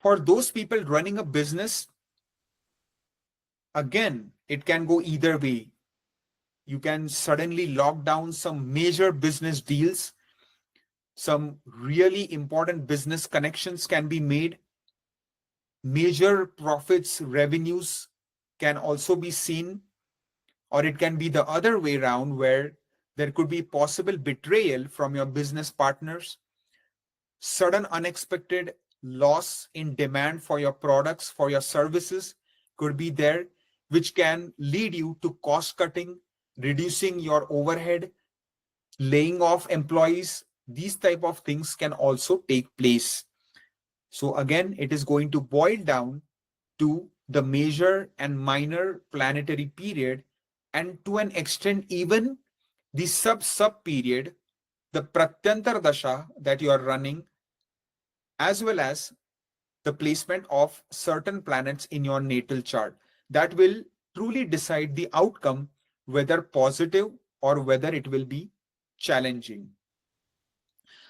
For those people running a business, again, it can go either way. You can suddenly lock down some major business deals, some really important business connections can be made, major profits, revenues can also be seen, or it can be the other way around where there could be possible betrayal from your business partners, sudden unexpected loss in demand for your products, for your services could be there, which can lead you to cost cutting, reducing your overhead, laying off employees. These type of things can also take place. So again, it is going to boil down to the major and minor planetary period, and to an extent even the sub period, the Pratyantar Dasha that you are running, as well as the placement of certain planets in your natal chart. That will truly decide the outcome, whether positive or whether it will be challenging.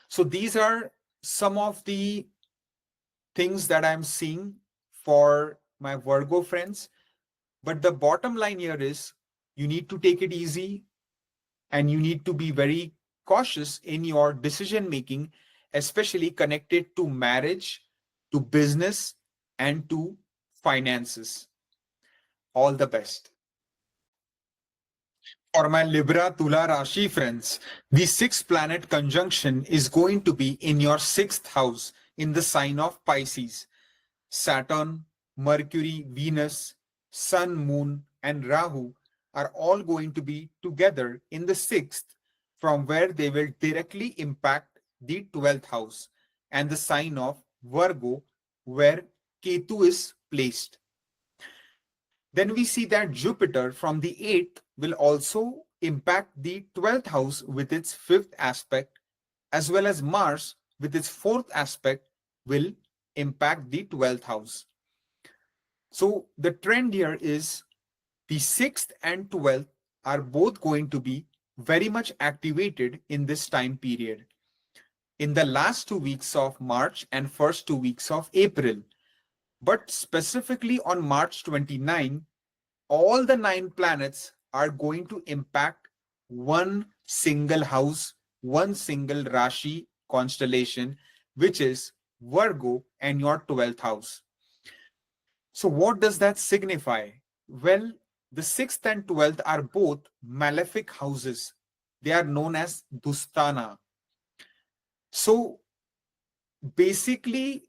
So these are some of the things that I'm seeing for my Virgo friends. But the bottom line here is you need to take it easy and you need to be very cautious in your decision making, especially connected to marriage, to business, and to finances. All the best. For my Libra Tula Rashi friends, the sixth planet conjunction is going to be in your sixth house in the sign of Pisces. Saturn, Mercury, Venus, Sun, Moon, and Rahu are all going to be together in the sixth, from where they will directly impact the 12th house and the sign of Virgo, where Ketu is placed. Then we see that Jupiter from the 8th will also impact the 12th house with its fifth aspect, as well as Mars with its fourth aspect will impact the 12th house. So the trend here is the 6th and 12th are both going to be very much activated in this time period, in the last 2 weeks of March and first 2 weeks of April. But specifically on March 29, all the 9 planets are going to impact one single house, one single Rashi constellation, which is Virgo and your 12th house. So what does that signify? Well, the 6th and 12th are both malefic houses. They are known as Dustana. So basically,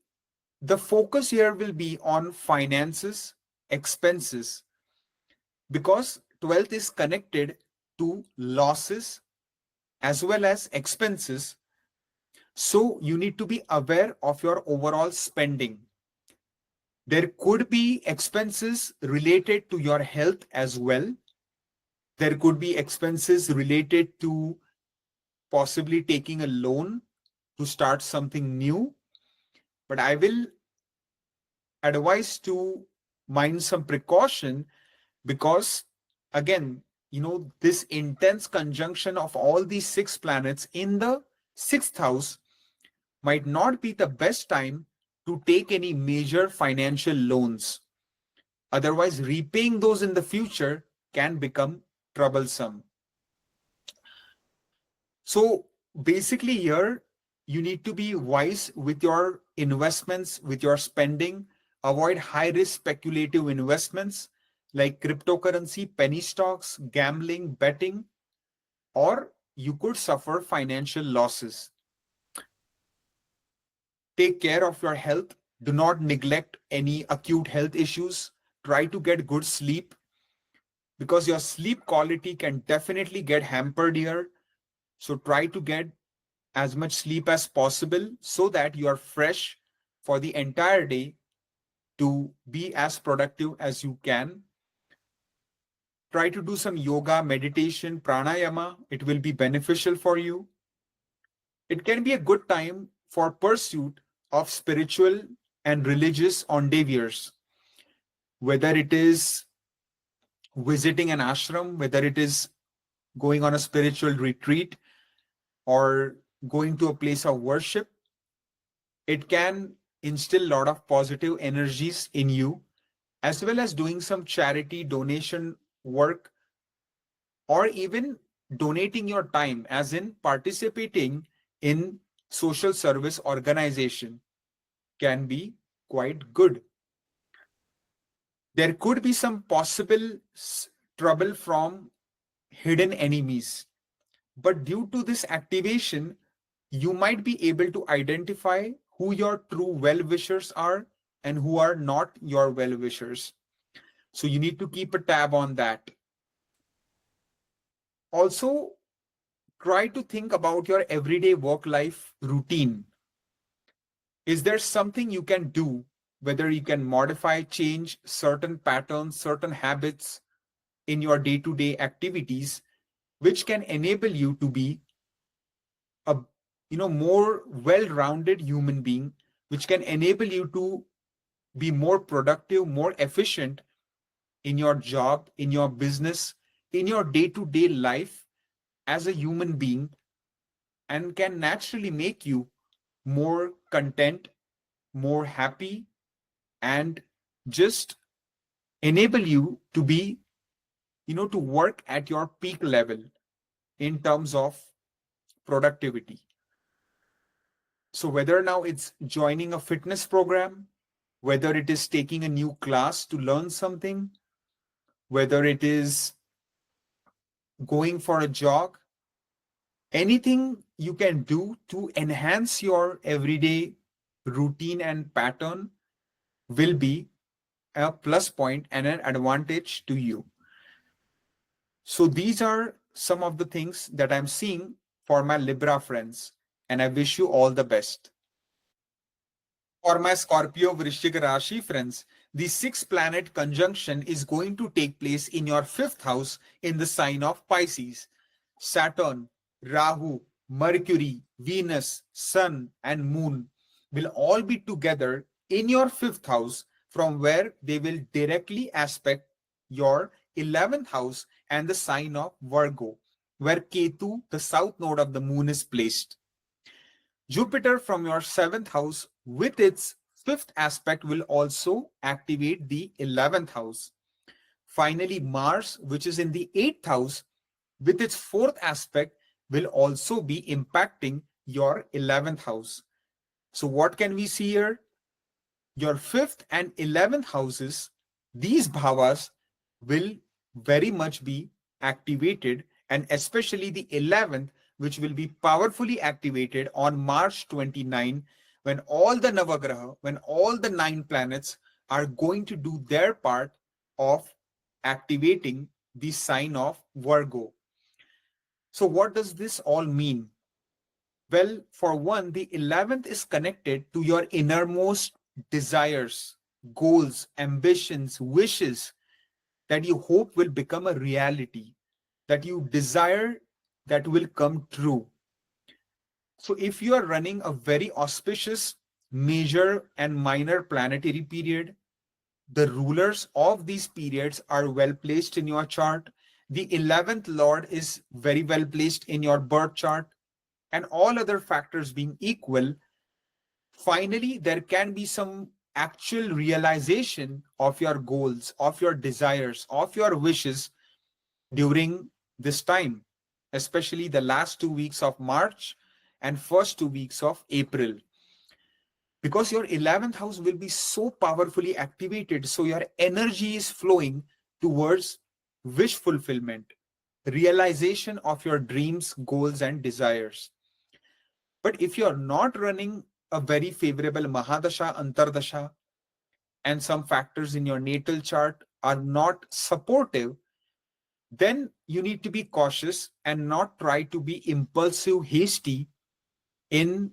the focus here will be on finances, expenses, because 12th is connected to losses as well as expenses. So you need to be aware of your overall spending. There could be expenses related to your health as well. There could be expenses related to possibly taking a loan to start something new. But I will advise to mind some precaution because, again, this intense conjunction of all these 6 planets in the 6th house might not be the best time to take any major financial loans. Otherwise, repaying those in the future can become troublesome. So basically here, you need to be wise with your investments, with your spending. Avoid high-risk speculative investments like cryptocurrency, penny stocks, gambling, betting, or you could suffer financial losses. Take care of your health. Do not neglect any acute health issues. Try to get good sleep because your sleep quality can definitely get hampered here. So try to get as much sleep as possible so that you are fresh for the entire day to be as productive as you can. Try to do some yoga, meditation, pranayama. It will be beneficial for you. It can be a good time for pursuit of spiritual and religious endeavors, whether it is visiting an ashram, whether it is going on a spiritual retreat or going to a place of worship. It can instill a lot of positive energies in you, as well as doing some charity donation work, or even donating your time, as in participating in social service organization can be quite good. There could be some possible trouble from hidden enemies, but due to this activation, you might be able to identify who your true well-wishers are and who are not your well-wishers. So you need to keep a tab on that. Also, try to think about your everyday work-life routine. Is there something you can do, whether you can modify, change certain patterns, certain habits in your day-to-day activities, which can enable you to be a more well-rounded human being, which can enable you to be more productive, more efficient in your job, in your business, in your day-to-day life as a human being, and can naturally make you more content, more happy, and just enable you to be, to work at your peak level in terms of productivity. So whether now it's joining a fitness program, whether it is taking a new class to learn something, whether it is going for a jog, anything you can do to enhance your everyday routine and pattern will be a plus point and an advantage to you. So these are some of the things that I'm seeing for my Libra friends, and I wish you all the best. For my Scorpio Vrischika Rashi friends, the 6 planet conjunction is going to take place in your 5th house in the sign of Pisces. Saturn, Rahu, Mercury, Venus, Sun, and Moon will all be together in your 5th house, from where they will directly aspect your 11th house and the sign of Virgo, where Ketu, the south node of the moon, is placed. Jupiter from your 7th house with its 5th aspect will also activate the 11th house. Finally, Mars, which is in the 8th house with its 4th aspect, will also be impacting your 11th house. So what can we see here? Your 5th and 11th houses, these bhavas will very much be activated, and especially the 11th, which will be powerfully activated on March 29, when all the Navagraha, when all the 9 planets are going to do their part of activating the sign of Virgo. So what does this all mean? Well, for one, the 11th is connected to your innermost desires, goals, ambitions, wishes that you hope will become a reality, that you desire that will come true. So if you are running a very auspicious major and minor planetary period, the rulers of these periods are well placed in your chart. The 11th Lord is very well placed in your birth chart, and all other factors being equal, finally, there can be some actual realization of your goals, of your desires, of your wishes during this time, especially the last 2 weeks of March and first 2 weeks of April. Because your 11th house will be so powerfully activated. So your energy is flowing towards wish fulfillment, realization of your dreams, goals, and desires. But if you're not running a very favorable Mahadasha, Antardasha, and some factors in your natal chart are not supportive, then you need to be cautious and not try to be impulsive, hasty in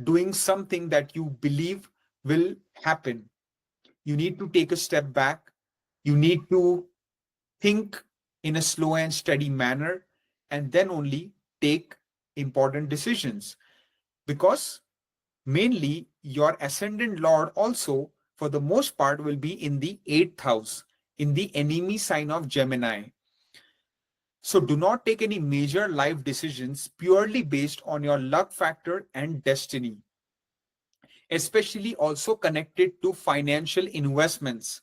doing something that you believe will happen. You need to take a step back. You need to think in a slow and steady manner, and then only take important decisions. Because mainly your ascendant lord also, for the most part, will be in the 8th house, in the enemy sign of Gemini. So do not take any major life decisions purely based on your luck factor and destiny, especially also connected to financial investments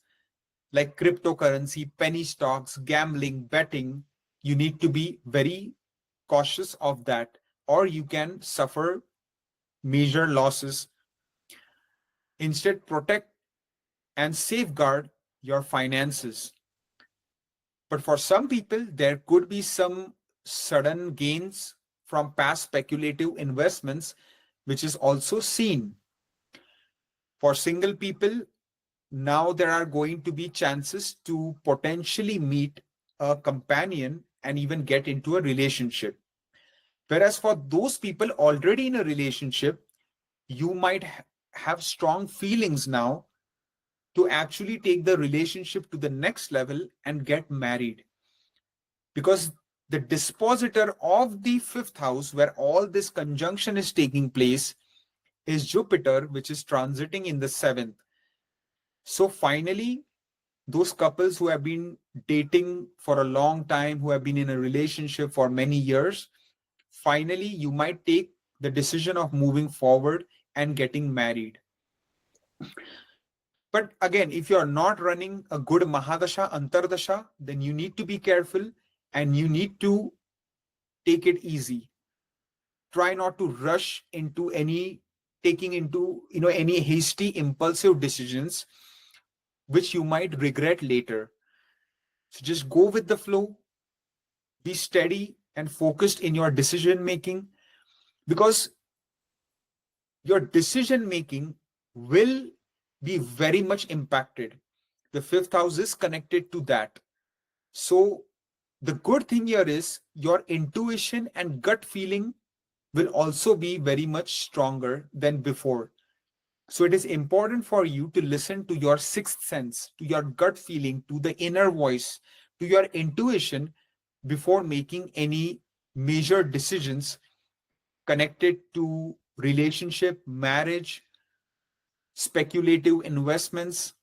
like cryptocurrency, penny stocks, gambling, betting. You need to be very cautious of that, or you can suffer major losses. Instead, protect and safeguard your finances. But for some people, there could be some sudden gains from past speculative investments, which is also seen. For single people, now there are going to be chances to potentially meet a companion and even get into a relationship. Whereas for those people already in a relationship, you might have strong feelings now to actually take the relationship to the next level and get married. Because the dispositor of the 5th house, where all this conjunction is taking place, is Jupiter, which is transiting in the 7th. So finally, those couples who have been dating for a long time, who have been in a relationship for many years, finally, you might take the decision of moving forward and getting married. But again, if you're not running a good Mahadasha, Antardasha, then you need to be careful and you need to take it easy. Try not to rush into any taking into any hasty impulsive decisions which you might regret later. So just go with the flow, be steady and focused in your decision making, because your decision making will be very much impacted. The 5th house is connected to that. So the good thing here is your intuition and gut feeling will also be very much stronger than before. So it is important for you to listen to your sixth sense, to your gut feeling, to the inner voice, to your intuition before making any major decisions connected to relationship, marriage, speculative investments,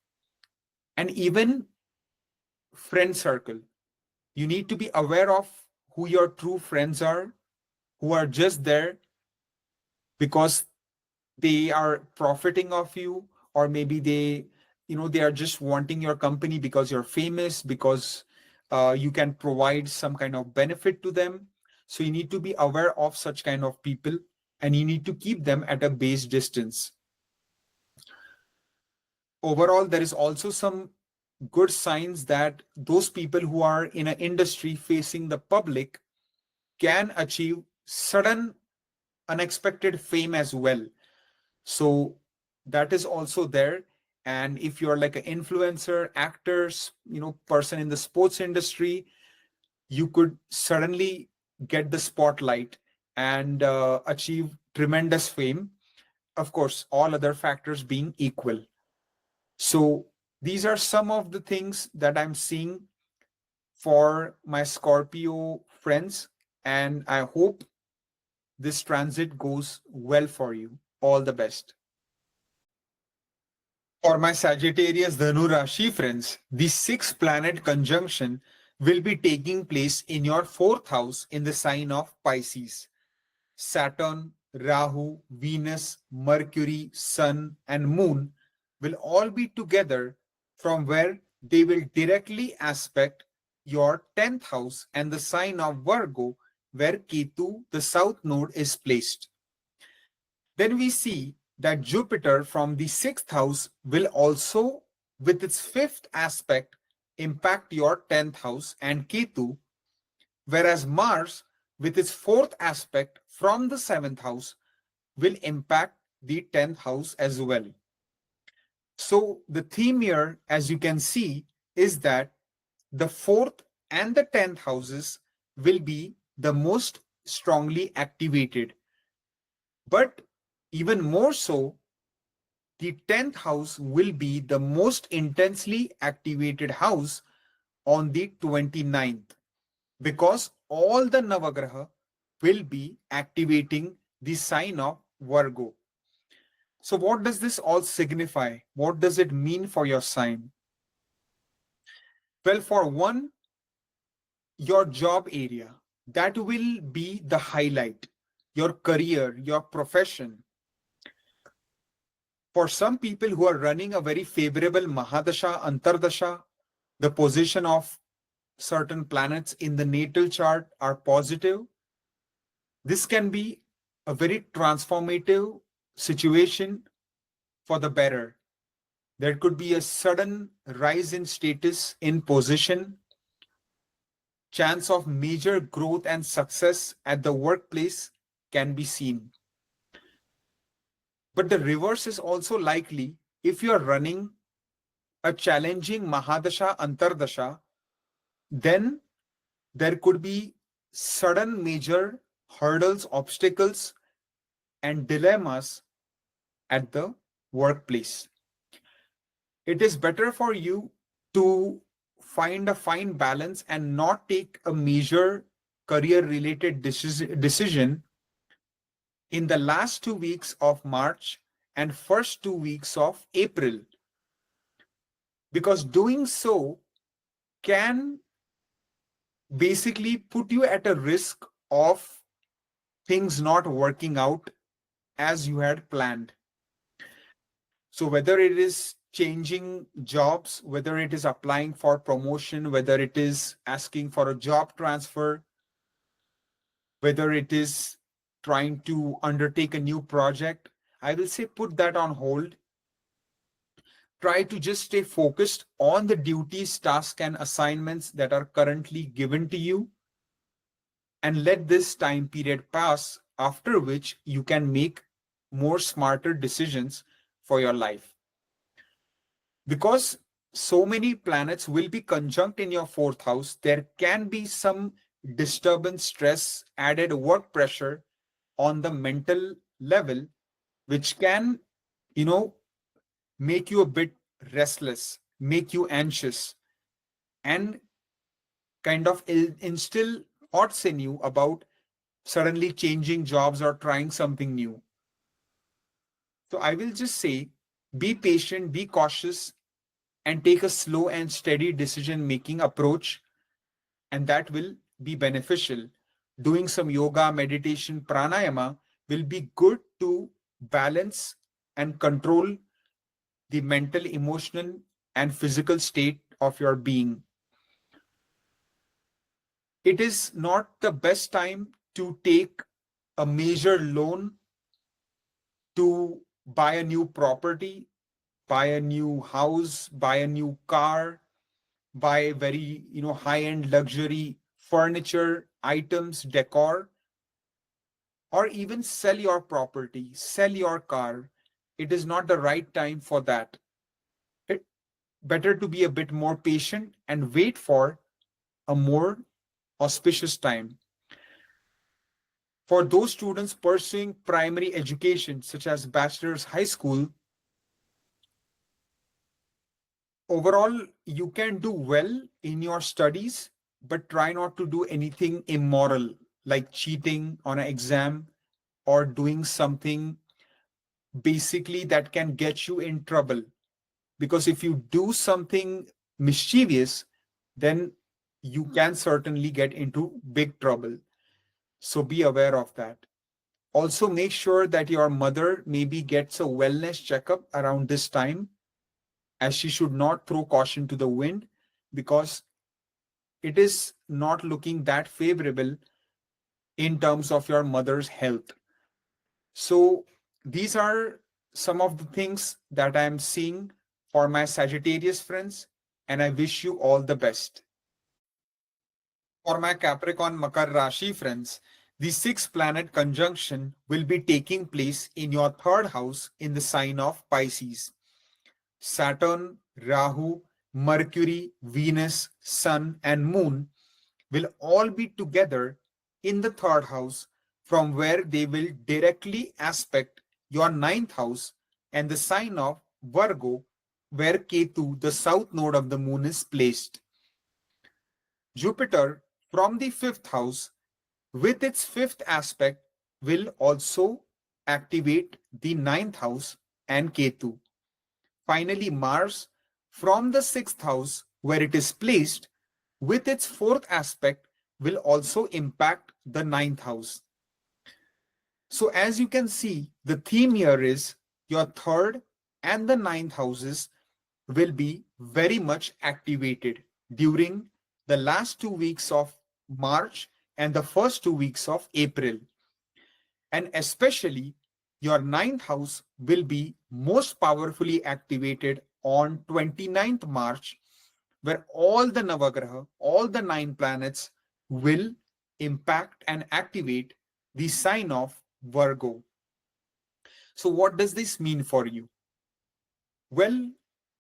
and even friend circle. You need to be aware of who your true friends are, who are just there because they are profiting of you, or maybe they are just wanting your company because you're famous, because you can provide some kind of benefit to them. So you need to be aware of such kind of people, and you need to keep them at a base distance. Overall, there is also some good signs that those people who are in an industry facing the public can achieve sudden unexpected fame as well. So that is also there. And if you're like an influencer, actors, person in the sports industry, you could suddenly get the spotlight and achieve tremendous fame. Of course, all other factors being equal. So these are some of the things that I'm seeing for my Scorpio friends, and I hope this transit goes well for you. All the best. For my Sagittarius Dhanu Rashi friends, the sixth planet conjunction will be taking place in your fourth house in the sign of Pisces. Saturn, Rahu, Venus, Mercury, Sun, and Moon will all be together, from where they will directly aspect your 10th house and the sign of Virgo, where Ketu, the south node, is placed. Then we see that Jupiter from the sixth house will also, with its fifth aspect, impact your 10th house and Ketu, whereas Mars, with its fourth aspect from the seventh house, will impact the 10th house as well. So the theme here, as you can see, is that the fourth and the 10th houses will be the most strongly activated. But even more so, the 10th house will be the most intensely activated house on the 29th, because all the Navagraha will be activating the sign of Virgo. So what does this all signify? What does it mean for your sign? Well, for one, your job area, that will be the highlight, your career, your profession. For some people who are running a very favorable Mahadasha, Antardasha, the position of certain planets in the natal chart are positive. This can be a very transformative situation for the better. There could be a sudden rise in status, in position, chance of major growth and success at the workplace can be seen. But the reverse is also likely if you are running a challenging Mahadasha, Antardasha, then there could be sudden major hurdles, obstacles, and dilemmas at the workplace. It is better for you to find a fine balance and not take a major career related decision in the last 2 weeks of March and first 2 weeks of April, because doing so can basically put you at a risk of things not working out as you had planned. So whether it is changing jobs, whether it is applying for promotion, whether it is asking for a job transfer, whether it is trying to undertake a new project, I will say put that on hold. Try to just stay focused on the duties, tasks, and assignments that are currently given to you, and let this time period pass, after which you can make more smarter decisions for your life. Because so many planets will be conjunct in your fourth house, there can be some disturbance, stress, added work pressure on the mental level, which can, make you a bit restless, make you anxious, and kind of instill thoughts in you about suddenly changing jobs or trying something new. So I will just say, be patient, be cautious, and take a slow and steady decision-making approach, and that will be beneficial. Doing some yoga, meditation, pranayama will be good to balance and control the mental, emotional, and physical state of your being. It is not the best time to take a major loan to buy a new property, buy a new house, buy a new car, buy very, high-end luxury furniture, items, decor, or even sell your property, sell your car. It is not the right time for that. It better to be a bit more patient and wait for a more auspicious time. For those students pursuing primary education, such as bachelor's high school, overall, you can do well in your studies, but try not to do anything immoral, like cheating on an exam or doing something basically that can get you in trouble. Because if you do something mischievous, then you can certainly get into big trouble. So be aware of that. Also, make sure that your mother maybe gets a wellness checkup around this time, as she should not throw caution to the wind, because it is not looking that favorable in terms of your mother's health. So these are some of the things that I am seeing for my Sagittarius friends, and I wish you all the best. For my Capricorn Makar Rashi friends, the sixth planet conjunction will be taking place in your third house in the sign of Pisces. Saturn, Rahu, Mercury, Venus, Sun, and Moon will all be together in the third house, from where they will directly aspect your ninth house and the sign of Virgo, where Ketu, the south node of the moon, is placed. Jupiter from the fifth house with its fifth aspect will also activate the ninth house and Ketu. Finally, Mars from the sixth house where it is placed with its fourth aspect will also impact the ninth house. So as you can see, the theme here is your third and the ninth houses will be very much activated during the last 2 weeks of March and the first 2 weeks of April. And especially your ninth house will be most powerfully activated on 29th March, where all the Navagraha, all the 9 planets will impact and activate the sign of Virgo. So what does this mean for you? Well,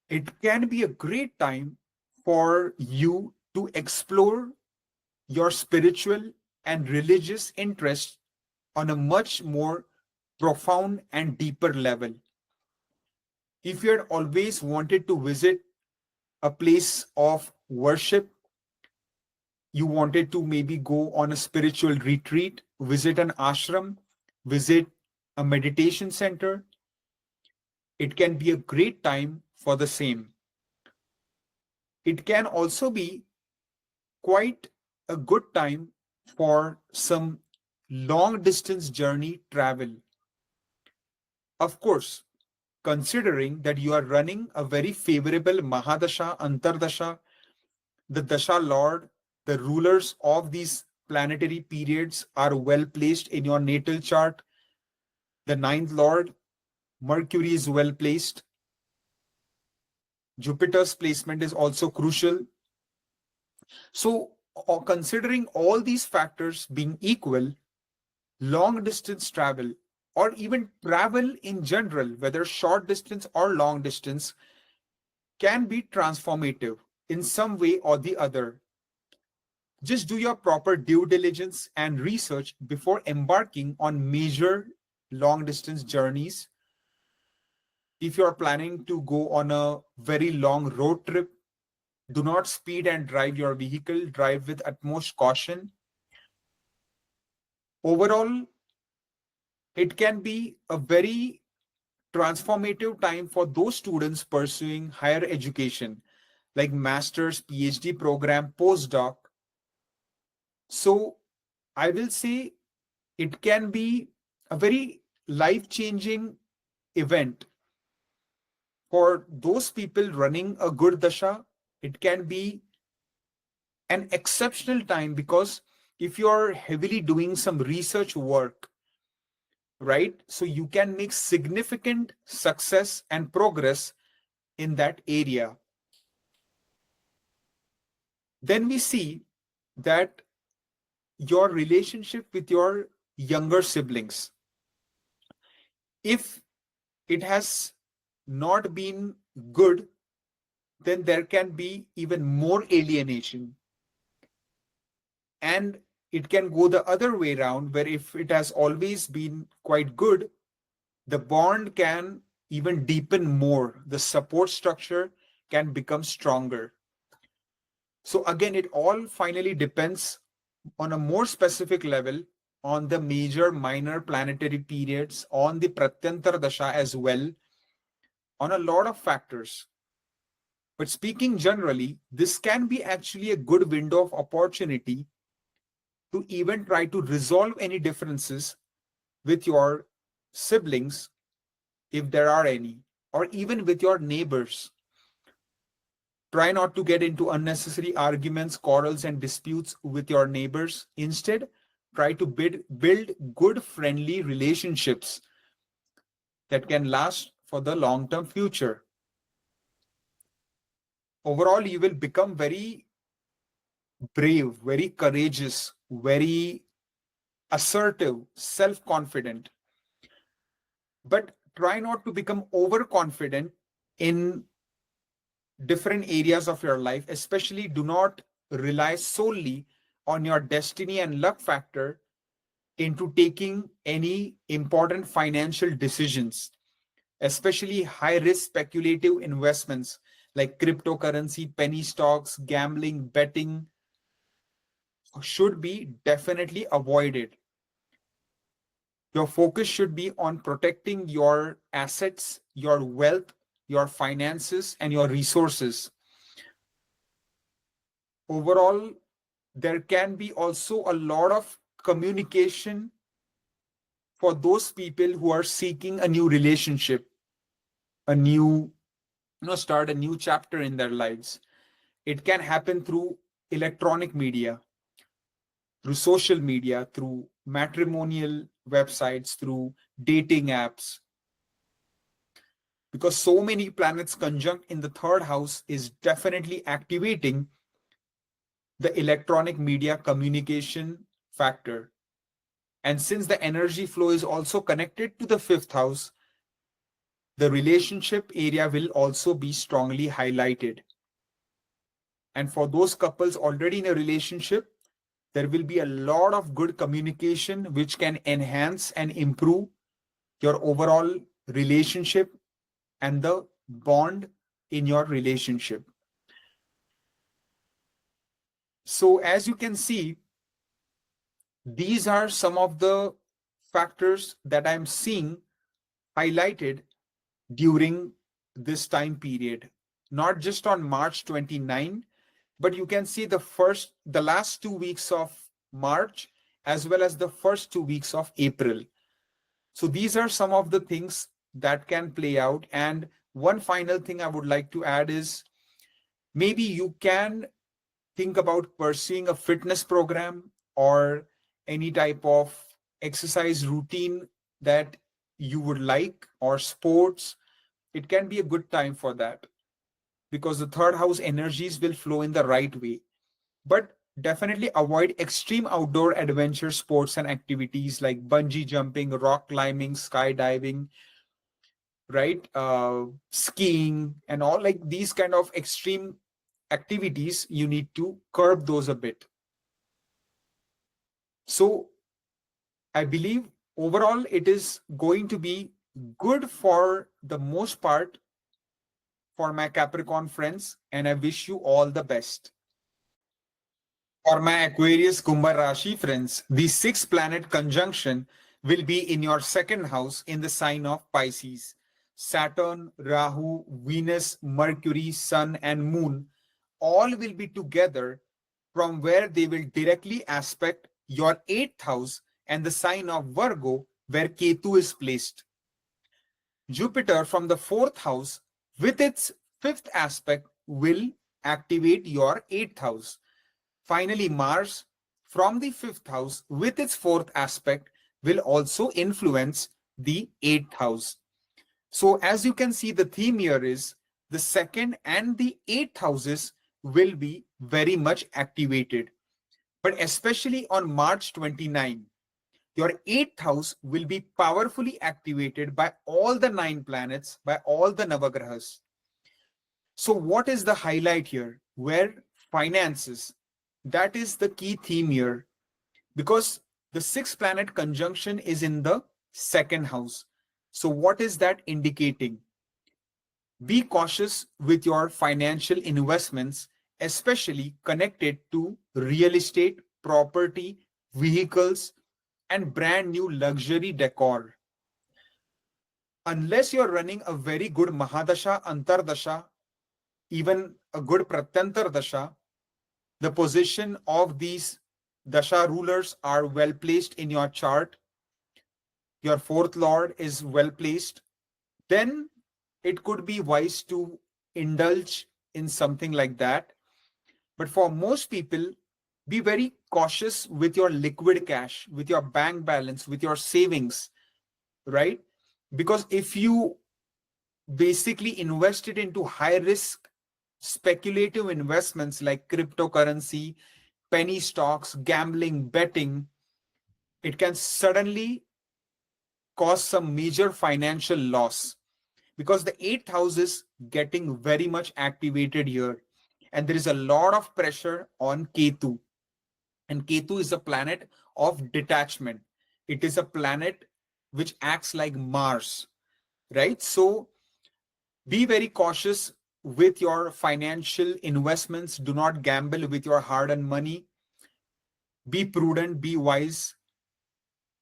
it can be a great time for you to explore your spiritual and religious interests on a much more profound and deeper level. If you had always wanted to visit a place of worship, you wanted to maybe go on a spiritual retreat, visit an ashram, visit a meditation center, it can be a great time for the same. It can also be quite a good time for some long distance journey travel. Of course, considering that you are running a very favorable Mahadasha, Antardasha, the Dasha Lord, the rulers of these planetary periods are well placed in your natal chart. The ninth Lord, Mercury, is well placed. Jupiter's placement is also crucial. So, considering all these factors being equal, long distance travel or even travel in general, whether short distance or long distance, can be transformative in some way or the other. Just do your proper due diligence and research before embarking on major long distance journeys. If you're planning to go on a very long road trip, do not speed and drive your vehicle, drive with utmost caution. Overall, it can be a very transformative time for those students pursuing higher education, like master's, PhD program, postdoc. So I will say it can be a very life-changing event for those people running a good dasha. It can be an exceptional time, because if you are heavily doing some research work, right, so you can make significant success and progress in that area. Then we see that your relationship with your younger siblings, if it has not been good, then there can be even more alienation. And it can go the other way around, where if it has always been quite good, the bond can even deepen more. The support structure can become stronger. So again, it all finally depends on a more specific level on the major minor planetary periods, on the Pratyantar Dasha as well, on a lot of factors. But speaking generally, this can be actually a good window of opportunity to even try to resolve any differences with your siblings, if there are any, or even with your neighbors. Try not to get into unnecessary arguments, quarrels, and disputes with your neighbors. Instead, try to build good, friendly relationships that can last for the long-term future. Overall, you will become very brave, very courageous, very assertive, self-confident. But try not to become overconfident in different areas of your life. Especially do not rely solely on your destiny and luck factor into taking any important financial decisions, especially high risk speculative investments like cryptocurrency, penny stocks, gambling, betting should be definitely avoided. Your focus should be on protecting your assets, your wealth, your finances, and your resources. Overall, there can be also a lot of communication for those people who are seeking a new relationship, a new, start a new chapter in their lives. It can happen through electronic media, through social media, through matrimonial websites, through dating apps. Because so many planets conjunct in the third house is definitely activating the electronic media communication factor. And since the energy flow is also connected to the fifth house, the relationship area will also be strongly highlighted. And for those couples already in a relationship, there will be a lot of good communication which can enhance and improve your overall relationship and the bond in your relationship. So as you can see, these are some of the factors that I'm seeing highlighted during this time period, not just on March 29, but you can see the last 2 weeks of March, as well as the first 2 weeks of April. So these are some of the things that can play out. And one final thing I would like to add is maybe you can think about pursuing a fitness program or any type of exercise routine that you would like, or sports. It can be a good time for that because the third house energies will flow in the right way. But definitely avoid extreme outdoor adventure sports and activities like bungee jumping, rock climbing, skydiving, right? Skiing and all, like these kind of extreme activities, you need to curb those a bit. So I believe overall it is going to be good for the most part for my Capricorn friends, and I wish you all the best. For my Aquarius Kumbha Rashi friends, the sixth planet conjunction will be in your second house in the sign of Pisces. Saturn, Rahu, Venus, Mercury, Sun, and Moon all will be together, from where they will directly aspect your eighth house and the sign of Virgo, where Ketu is placed. Jupiter from the fourth house with its fifth aspect will activate your eighth house. Finally, Mars from the fifth house with its fourth aspect will also influence the eighth house. So as you can see, the theme here is the second and the eighth houses will be very much activated. But especially on March 29, your eighth house will be powerfully activated by all the 9 planets, by all the Navagrahas. So what is the highlight here? Where finances, that is the key theme here. because the sixth planet conjunction is in the second house. So what is that indicating? Be cautious with your financial investments, especially connected to real estate, property, vehicles, and brand new luxury decor. Unless you're running a very good Mahadasha, Antardasha, even a good Pratyantar Dasha, the position of these Dasha rulers are well placed in your chart, your fourth lord is well placed, then it could be wise to indulge in something like that. But for most people, be very cautious with your liquid cash, with your bank balance, with your savings, right? Because if you basically invest it into high risk speculative investments like cryptocurrency, penny stocks, gambling, betting, it can suddenly cause some major financial loss, because the eighth house is getting very much activated here. And there is a lot of pressure on Ketu. And Ketu is a planet of detachment. It is a planet which acts like Mars, right? So be very cautious with your financial investments. Do not gamble with your hard earned money. Be prudent, be wise.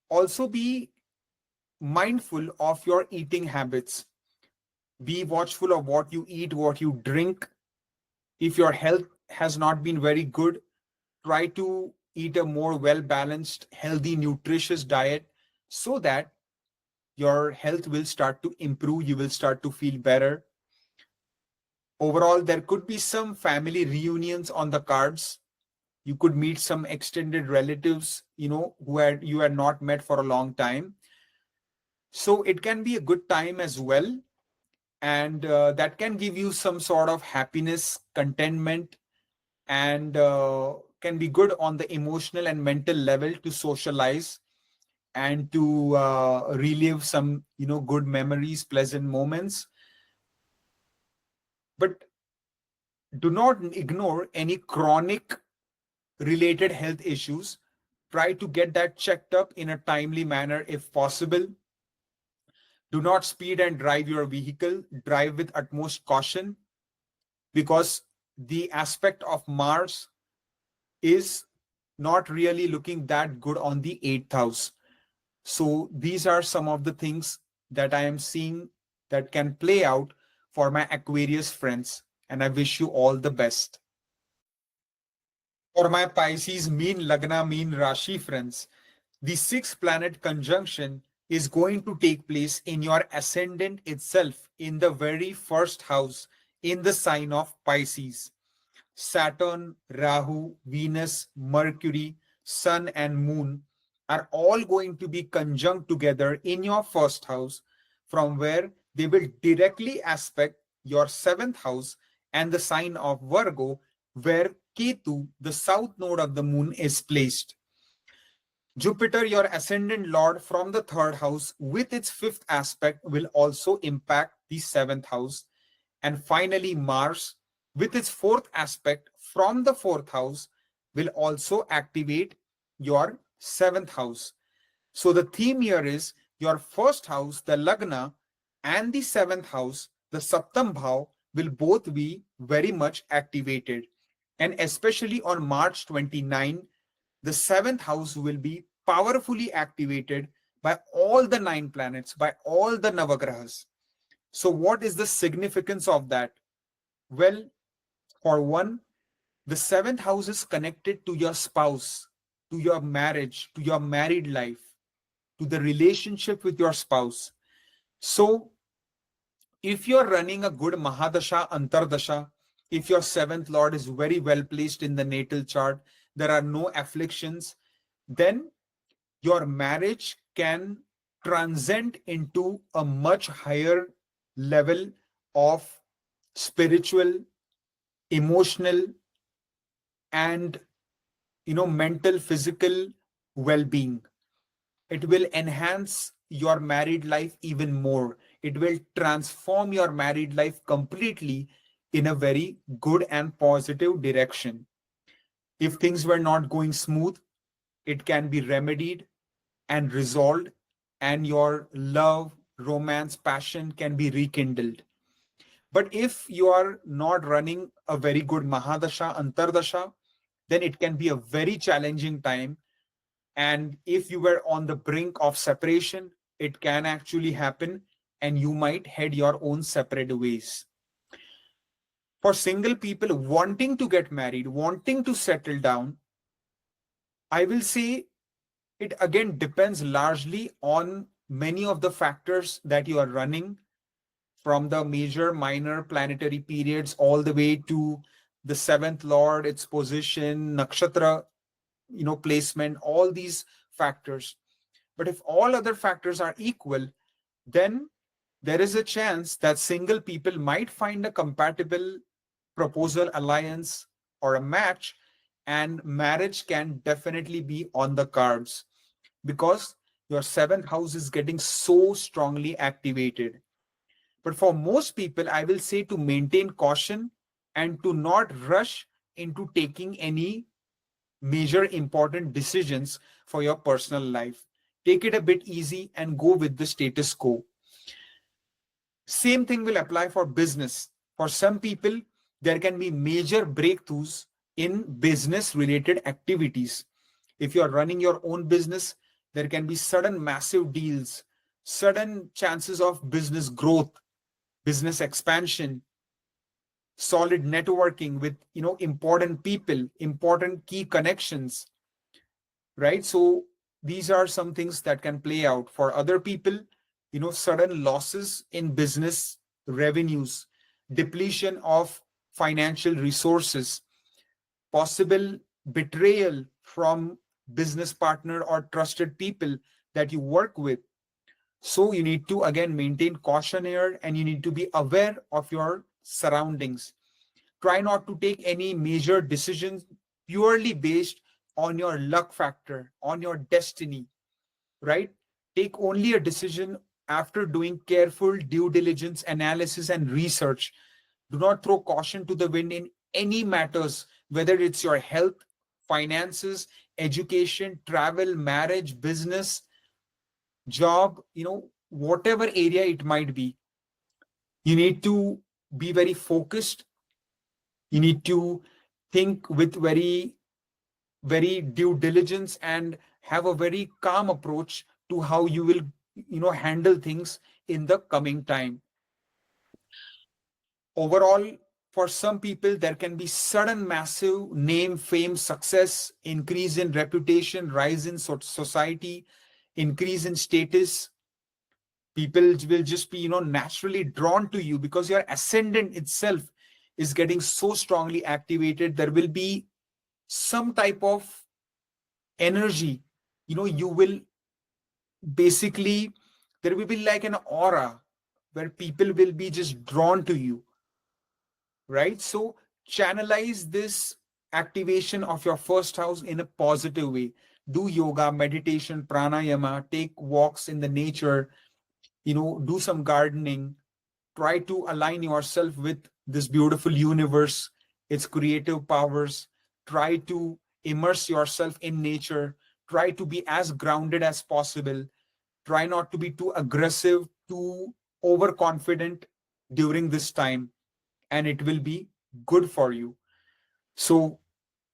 Also, be mindful of your eating habits. Be watchful of what you eat, what you drink. If your health has not been very good, try to eat a more well balanced, healthy, nutritious diet so that your health will start to improve. You will start to feel better. Overall, there could be some family reunions on the cards. You could meet some extended relatives, who you had not met for a long time. So it can be a good time as well. And that can give you some sort of happiness, contentment, and can be good on the emotional and mental level to socialize and to relive some, good memories, pleasant moments. But do not ignore any chronic related health issues. Try to get that checked up in a timely manner if possible. Do not speed and drive your vehicle. Drive with utmost caution, because the aspect of Mars is not really looking that good on the eighth house. So these are some of the things that I am seeing that can play out for my Aquarius friends. And I wish you all the best. For my Pisces Meen Lagna Meen Rashi friends, the sixth planet conjunction is going to take place in your ascendant itself, in the very first house, in the sign of Pisces. Saturn, Rahu, Venus, Mercury, Sun, and Moon are all going to be conjunct together in your first house, from where they will directly aspect your seventh house and the sign of Virgo, where Ketu, the south node of the moon, is placed. Jupiter, your ascendant lord from the third house, with its fifth aspect, will also impact the seventh house. And finally, Mars, with its fourth aspect from the fourth house, will also activate your seventh house. So the theme here is your first house, the Lagna, and the seventh house, the Saptam Bhav, will both be very much activated. And especially on March 29, the seventh house will be powerfully activated by all the 9 planets, by all the Navagrahas. So what is the significance of that? Well, for one, the seventh house is connected to your spouse, to your marriage, to your married life, to the relationship with your spouse. So if you're running a good Mahadasha, Antardasha, if your seventh lord is very well placed in the natal chart, there are no afflictions, then your marriage can transcend into a much higher level of spiritual, emotional, and mental, physical well-being. It will enhance your married life even more. It will transform your married life completely in a very good and positive direction. If things were not going smooth, it can be remedied and resolved, and your love, romance, passion can be rekindled. But if you are not running a very good Mahadasha, Antardasha, then it can be a very challenging time. And if you were on the brink of separation, it can actually happen and you might head your own separate ways. For single people wanting to get married, wanting to settle down, I will say it again depends largely on many of the factors that you are running, from the major, minor planetary periods all the way to the seventh lord, its position, nakshatra, placement, all these factors. But if all other factors are equal, then there is a chance that single people might find a compatible proposal, alliance, or a match, and marriage can definitely be on the cards because your seventh house is getting so strongly activated. But for most people, I will say to maintain caution and to not rush into taking any major important decisions for your personal life. Take it a bit easy and go with the status quo. Same thing will apply for business. For some people, there can be major breakthroughs in business related activities. If you are running your own business, there can be sudden massive deals, sudden chances of business growth, business expansion, solid networking with important people, important key connections, right? So these are some things that can play out. For other people, sudden losses in business revenues, depletion of financial resources, possible betrayal from business partner or trusted people that you work with. So you need to again maintain caution here, and you need to be aware of your surroundings. Try not to take any major decisions purely based on your luck factor, on your destiny, right? Take only a decision after doing careful due diligence, analysis, and research. Do not throw caution to the wind in any matters, whether it's your health, finances, education, travel, marriage, business, job, whatever area it might be. You need to be very focused. You need to think with very due diligence and have a very calm approach to how you will handle things in the coming time. Overall, for some people there can be sudden massive name, fame, success, increase in reputation, rise in society, increase in status. People will just be naturally drawn to you because your ascendant itself is getting so strongly activated. There will be some type of energy, you will basically, there will be like an aura where people will be just drawn to you, right? So channelize this activation of your first house in a positive way. Do yoga, meditation, pranayama, take walks in the nature, do some gardening. Try to align yourself with this beautiful universe, its creative powers. Try to immerse yourself in nature. Try to be as grounded as possible. Try not to be too aggressive, too overconfident during this time, and it will be good for you. So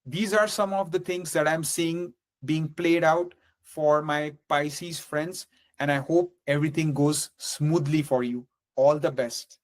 these are some of the things that I'm seeing being played out for my Pisces friends, and I hope everything goes smoothly for you. All the best.